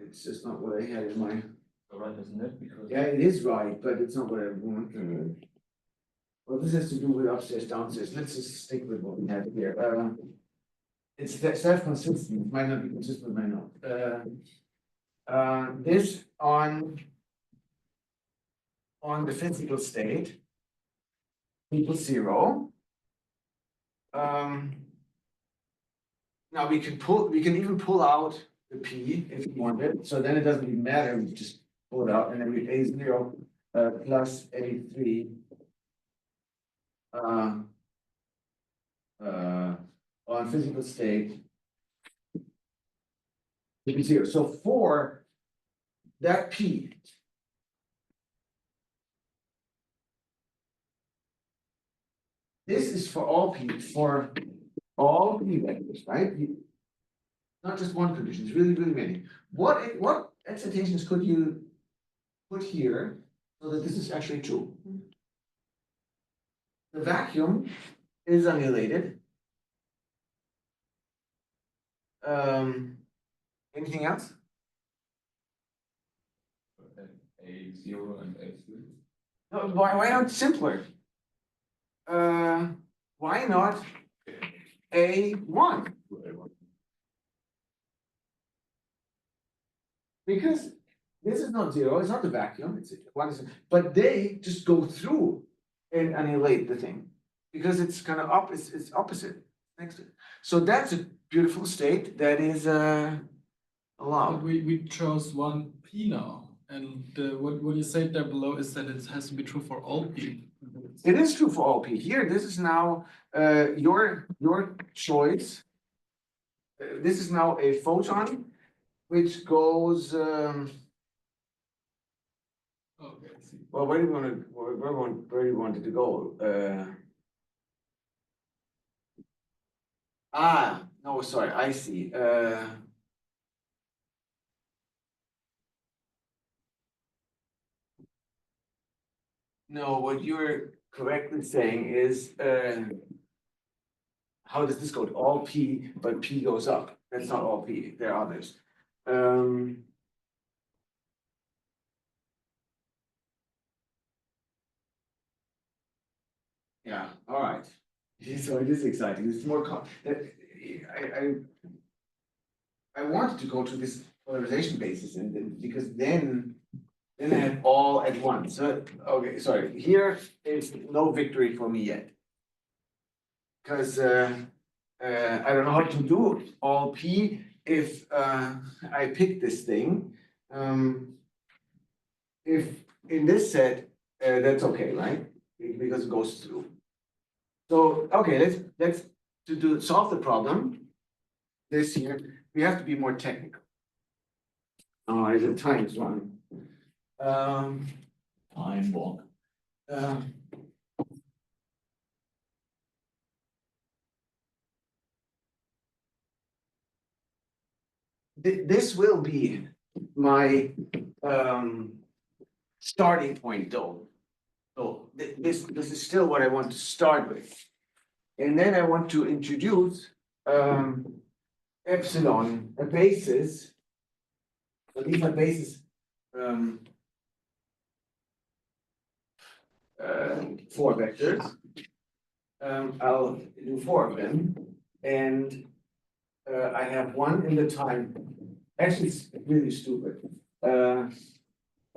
It's just not what I had in my. Right, isn't it? Because Yeah, it is right, but it's not what I want. Well, this has to do with upstairs, downstairs. Let's just stick with what we have here. It's self-consistent. It might not be consistent with my note. This on the physical state equals 0. Now we can even pull out the P if you want it. So then it doesn't even matter. We just pull it out, and then we A0 plus A3 on physical state to be 0. So for that P, this is for all P, for all P vectors, right? Not just one condition, it's really, really many. What excitations could you put here so that this is actually true? The vacuum is annihilated. Anything else? A0 and A3. No, why not simpler? Why not A1? Because this is not zero, it's not the vacuum, it's one, but they just go through and annihilate the thing. Because it's kind of it's opposite next to it. So that's a beautiful state that is But allowed. we chose one P now, and what you said there below is that it has to be true for all P. It is true for all P. Here, this is now your choice. This is now a photon, which goes. Okay, I see. Well, where do you want to? Where do you want it to go? No, sorry, I see. No, what you're correctly saying is, how does this go? All P, but P goes up. That's not all P, there are others. Yeah, all right. So it is exciting. It's more I wanted to go to this polarization basis and then because then I have all at once. So okay, sorry. Here is no victory for me yet. Because I don't know how to do all P if I pick this thing. If in this set, that's okay, right? Because it goes through. So okay, let's solve the problem. This here, we have to be more technical. Oh, is it time is running? Time walk. This will be my starting point though. So this is still what I want to start with. And then I want to introduce epsilon, a basis. So these are bases 4 vectors. I'll do 4 of them. And I have one in the time. Actually, it's really stupid.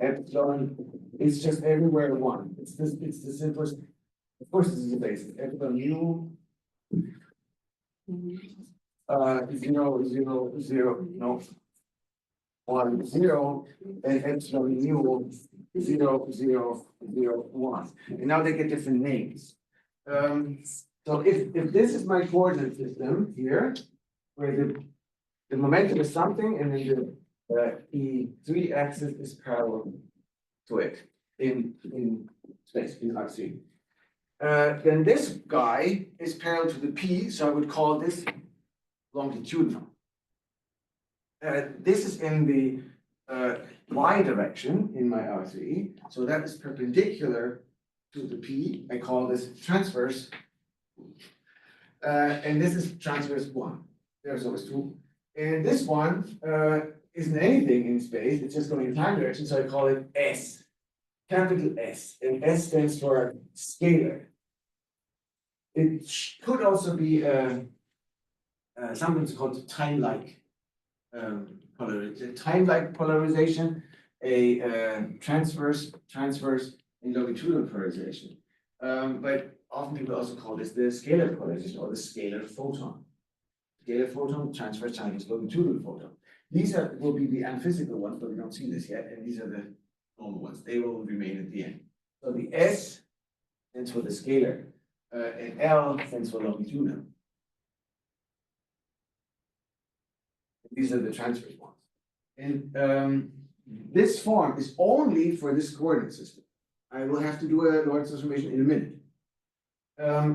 Epsilon is just everywhere 1. It's the simplest. Of course, this is the basis. Epsilon mu 0, 0, 0, no. 1, 0, and epsilon mu 0, 0, 0, 1. And now they get different names. So if this is my coordinate system here, where the momentum is something, and then the E3 axis is parallel to it in space, in RC. Then this guy is parallel to the P, so I would call this longitudinal. This is in the y direction in my R3, so that is perpendicular to the P. I call this transverse. And this is transverse 1. There's always 2. And this one isn't anything in space, it's just going in time direction, so I call it S, capital S. And S stands for scalar. It could also be something called time-like polarization, a transverse, and longitudinal polarization. But often people also call this the scalar polarization or the scalar photon. Scalar photon, transverse, longitudinal photon. These will be the unphysical ones, but we don't see this yet, and these are the normal ones. They will remain at the end. So the S stands for the scalar, and L stands for longitudinal. These are the transverse ones. And this form is only for this coordinate system. I will have to do a Lorentz transformation in a minute.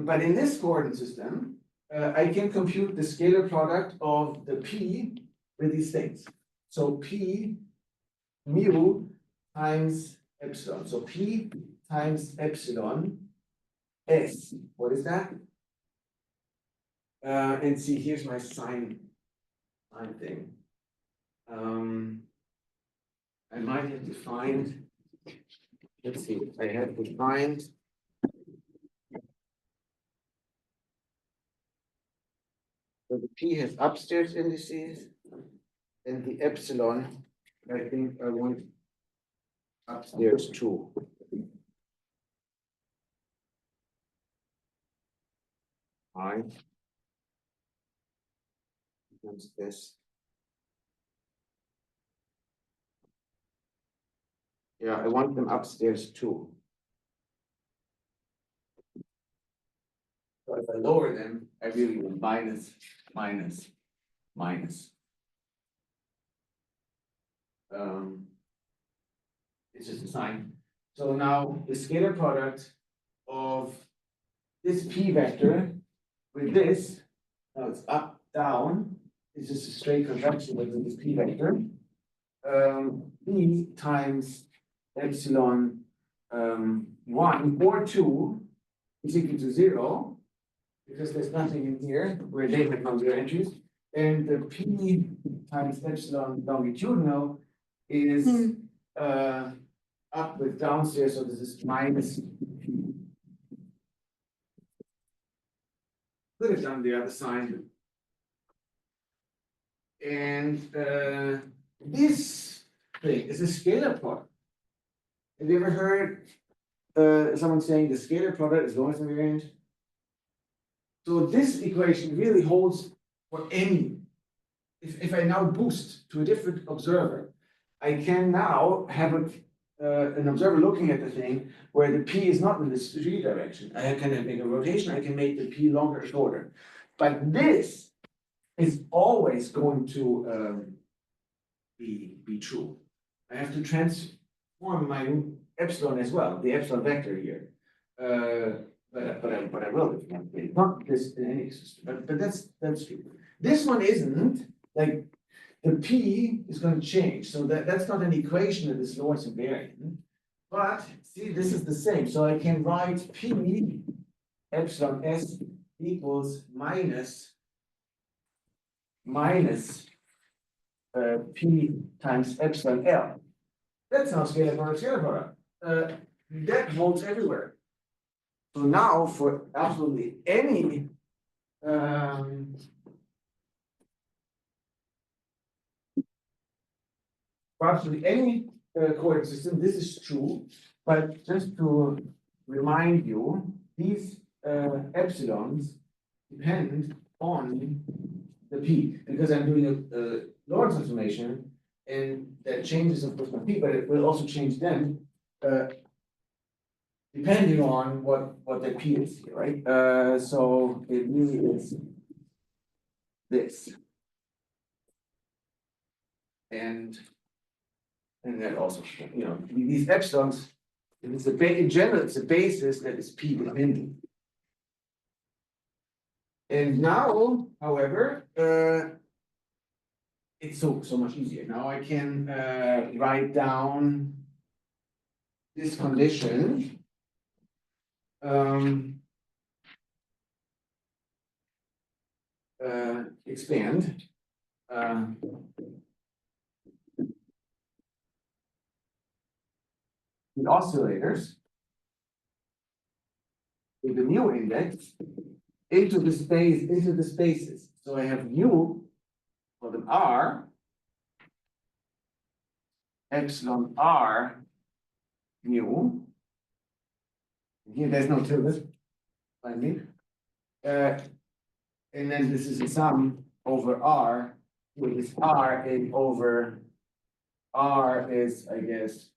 But in this coordinate system, I can compute the scalar product of the P with these things. So P mu times epsilon. So P times epsilon S. What is that? And see, here's my sign thing. I might have defined, let's see, I have defined so the P has upstairs indices and the epsilon, I think I want upstairs too. Fine. What's this? Yeah, I want them upstairs too. So if I lower them, I really want minus, minus, minus. It's just a sign. So now the scalar product of this P vector with this, now it's up, down, it's just a straight conjunction with this P vector. P times epsilon 1 or 2 is equal to 0, because there's nothing in here where they have non-zero entries. And the P times epsilon longitudinal is up with downstairs, so this is minus P. Could have done the other sign. And this thing is a scalar product. Have you ever heard someone saying the scalar product is Lorentz invariant? So this equation really holds for any. If I now boost to a different observer, I can now have an observer looking at the thing where the P is not in the three direction. I can make a rotation, I can make the P longer or shorter. But this is always going to be true. I have to transform my epsilon as well, the epsilon vector here. But I will if not this in any system. But that's true. This one isn't, like the P is going to change. So that's not an equation that is Lorentz invariant. But see, this is the same. So I can write P epsilon S equals minus P times epsilon L. That's now scalar product. That holds everywhere. So now for absolutely any coordinate system, this is true. But just to remind you, these epsilons depend on the P, because I'm doing a Lorentz transformation, and that changes of course my P, but it will also change them depending on what the P is here, right? So it really is this. And that also, these epsilons, it's in general, it's a basis that is P dependent. And now, however, it's so much easier. Now I can write down this condition. Expand. The oscillators with the mu index into the spaces. So I have mu for the R, epsilon R mu. Here there's no tilde, finally. And then this is a sum over R, which is R and over R is, I guess,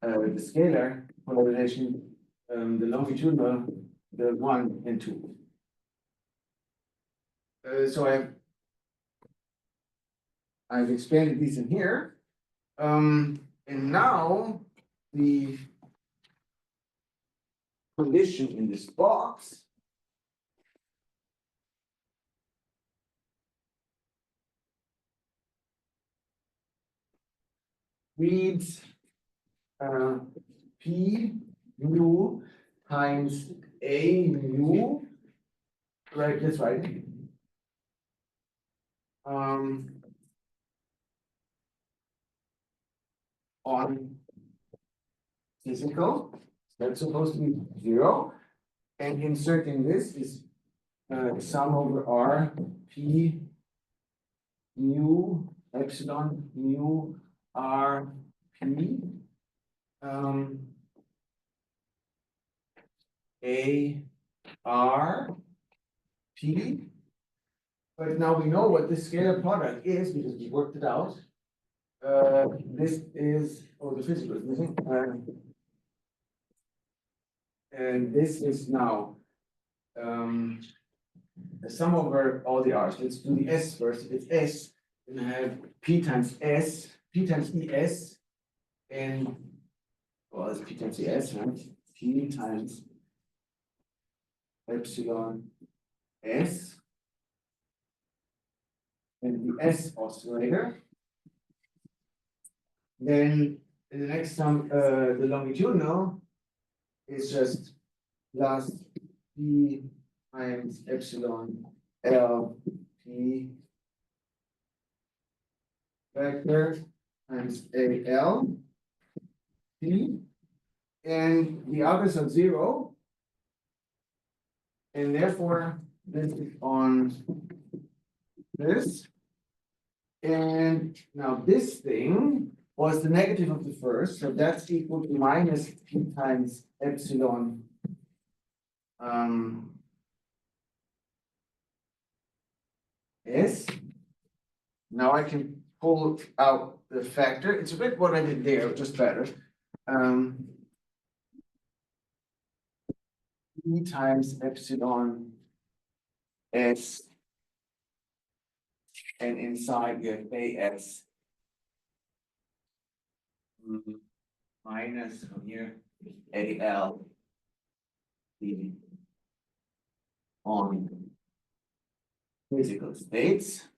the scalar polarization, the longitudinal, the 1 and 2. So I've expanded these in here. And now the condition in this box reads P mu times A mu, right, that's right. On physical, that's supposed to be 0, and inserting this is sum over R P mu epsilon mu R P A R P. But now we know what this scalar product is because we worked it out. This is, oh, the physical is missing. And this is now the sum over all the R's. Let's do the S first. If it's S, then I have P times S, P times ES, and well, it's P times ES, right? P times epsilon S, and the S oscillator. Then in the next sum, the longitudinal is just plus P times epsilon L P vector times AL P, and the others are 0, and therefore this is on this, and now this thing was the negative of the first, so that's equal to minus P times epsilon S. Now I can pull out the factor. It's a bit what I did there, just better. P times epsilon S, and inside you have AS minus from here AL P on physical states.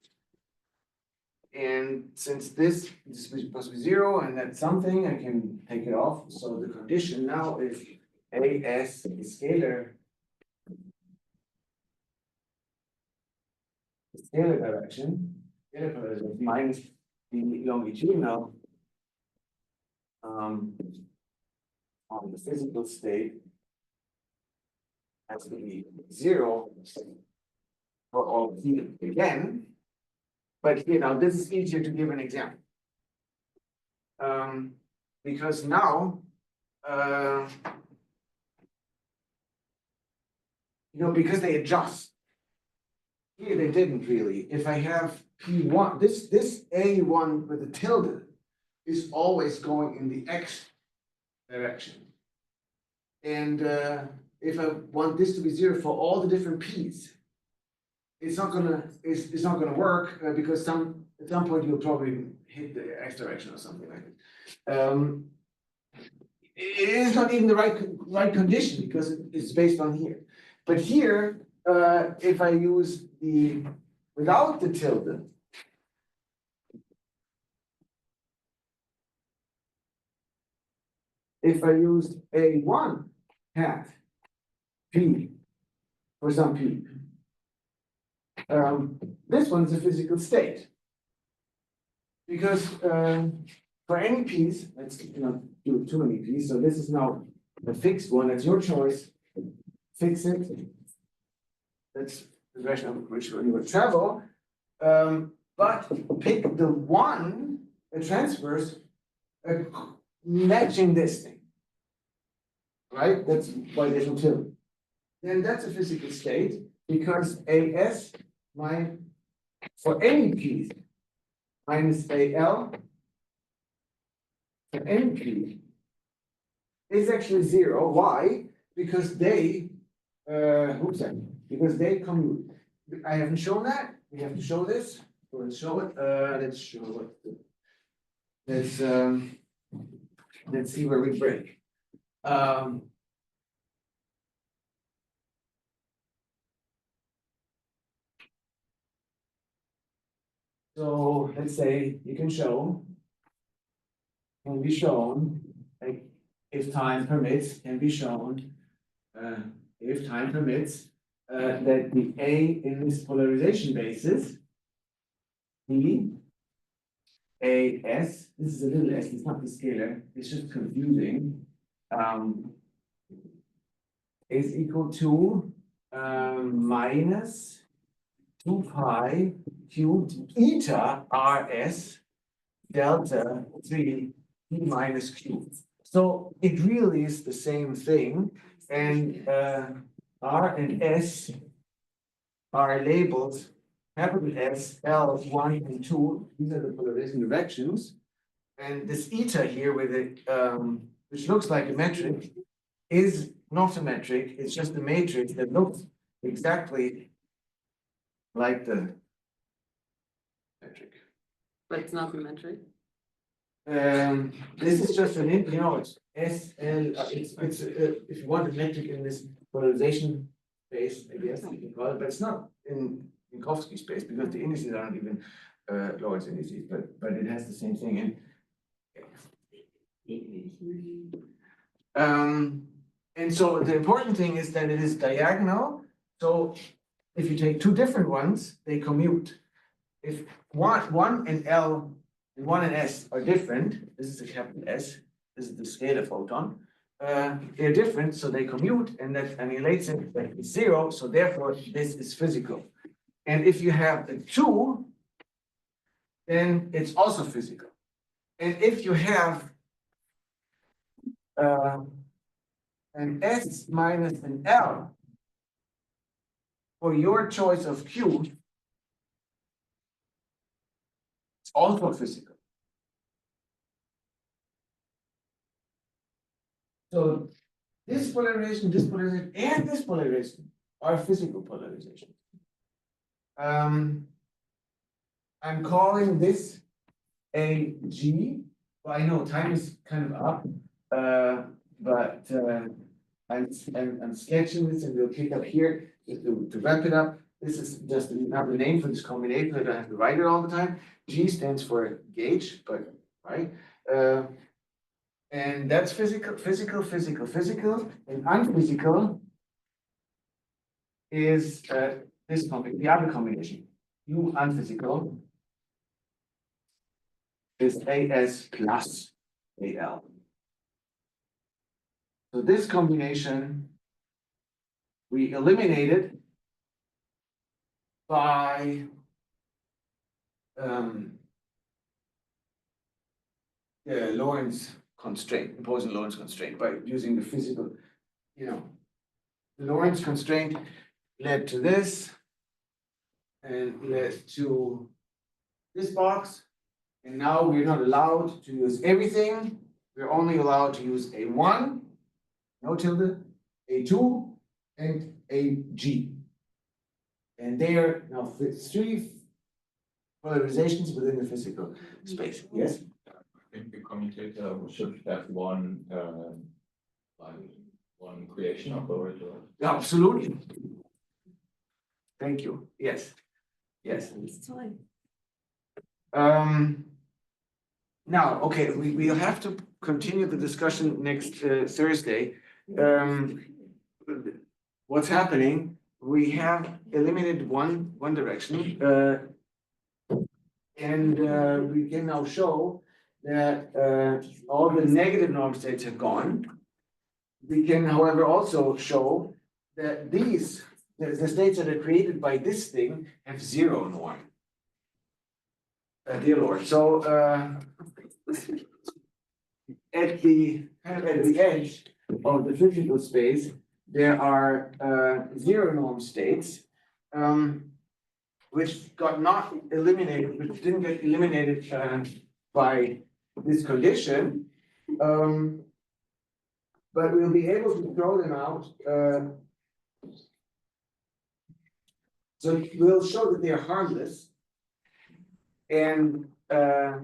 And since this is supposed to be 0 and that's something, I can take it off. So the condition now is AS is scalar. The scalar direction, minus the longitudinal on the physical state has to be 0 for all theta again. But you know, this is easier to give an example. Because now because they adjust. Here they didn't really. If I have P1, this A1 with the tilde is always going in the X direction. And if I want this to be 0 for all the different P's, it's not gonna work because at some point you'll probably hit the X direction or something like it. It is not even the right condition because it's based on here. But here, if I use the without the tilde, if I used A1 hat P for some P, this one's a physical state. Because for any piece, let's not do too many pieces, so this is now a fixed one, that's your choice. Fix it. That's the direction of which you would travel. But pick the one that transfers matching this thing. Right? That's why there's no tilde. Then that's a physical state because AS for any piece minus AL for any piece is actually 0. Why? Because they because they commute. I haven't shown that. We have to show this. So let's show it. Let's show it. Let's see where we break. So let's say you can show can be shown, like, if time permits, can be shown, if time permits, that the A in this polarization basis, the AS, this is a little s, it's not the scalar, it's just confusing, is equal to, minus 2 pi cubed eta RS delta 3 P minus Q. So it really is the same thing, and R and S are labeled capital S, L, 1 and 2, these are the polarization directions. And this eta here with it, which looks like a metric, is not a metric, it's just a matrix that looks exactly like the metric. But it's not the metric. This is just an, it's S, L, if you want a metric in this polarization space, I guess you can call it, but it's not in Minkowski space because the indices aren't even Lorentz indices, but it has the same thing. And so the important thing is that it is diagonal. So if you take two different ones, they commute. If one and L and one and S are different, this is a capital S, this is the scalar photon, they're different, so they commute, and that annihilates it back to 0, so therefore this is physical. And if you have the 2, then it's also physical. And if you have an S minus an L for your choice of Q, it's also physical. So this polarization, and this polarization are physical polarizations. I'm calling this a G. Well, I know time is kind of up, but I'm sketching this, and we'll pick up here to wrap it up. This is just another name for this combination. I don't have to write it all the time. G stands for gauge, but right. And that's physical, and unphysical is this the other combination. U unphysical is AS plus AL. So this combination we eliminated by the Lorentz constraint, imposing Lorentz constraint by using the physical, the Lorentz constraint led to this and led to this box. And now we're not allowed to use everything. We're only allowed to use a 1, no tilde, a 2, and a G. And they are now 3 polarizations within the physical space. Yes? I think the commutator should have one creation operator. Absolutely. Thank you. Yes. Yes. Now, okay, we'll have to continue the discussion next Thursday. What's happening? We have eliminated one direction, and we can now show that all the negative norm states have gone. We can, however, also show that the states that are created by this thing have 0 norm. Dear Lord, so at the edge of the physical space, there are 0 norm states, which got not eliminated, which didn't get eliminated by this condition, but we'll be able to throw them out. So we'll show that they are harmless. And I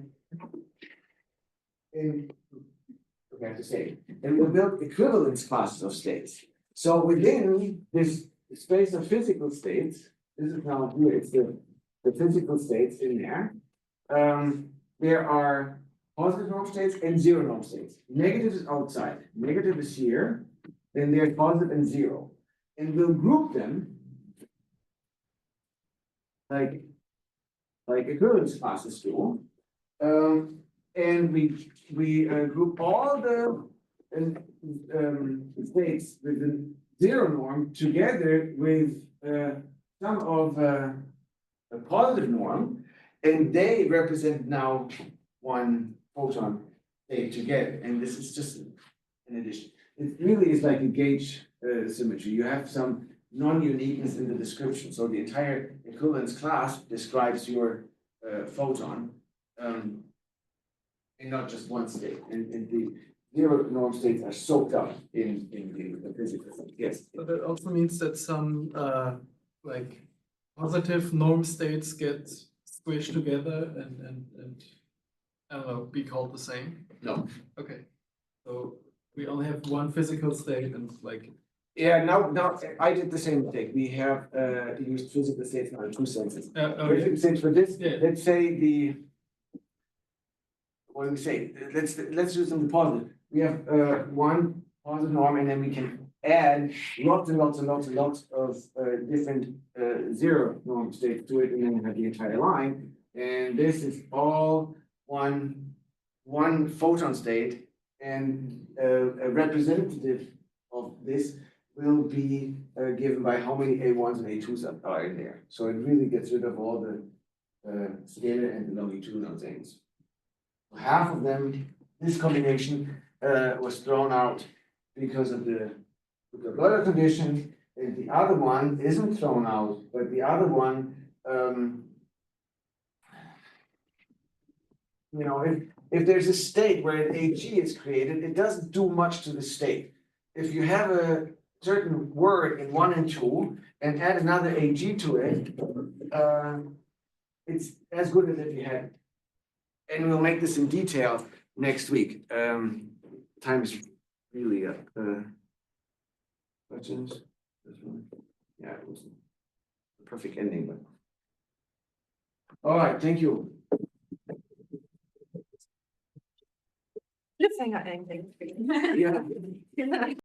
have to say, and we'll build equivalence classes of states. So within this space of physical states, this is now here, it's the physical states in there. There are positive norm states and zero norm states. Negative is outside, negative is here, then there's positive and zero. And we'll group them like equivalence classes do. And we group all the states with the zero norm together with some of a positive norm, and they represent now one photon state together. And this is just an addition. It really is like a gauge symmetry. You have some non-uniqueness in the description. So the entire equivalence class describes your photon, and not just one state. And the zero norm states are soaked up in the physical. Yes. But that also means that some like positive norm states get squished together and I don't know, be called the same? No. Okay, so we only have one physical state and like, Yeah, now I did the same thing. We have used physical states now in two senses. Physical states for this, Yeah. let's say what do we say? Let's use them positive. We have one positive norm, and then we can add lots and lots and lots and lots of different zero norm states to it, and then have the entire line. And this is all one photon state, and a representative of this will be given by how many A1s and A2s are in there. So it really gets rid of all the scalar and the longitudinal things. Half of them, this combination was thrown out because of the Euler condition, and the other one isn't thrown out, but the other one, you know, if there's a state where an AG is created, it doesn't do much to the state. If you have a certain word in 1 and 2 and add another AG to it, it's as good as if you had. And we'll make this in detail next week. Time is really up. Questions? This one? Yeah, it was a perfect ending, but. All right, thank you. Cliffhanger ending. Yeah.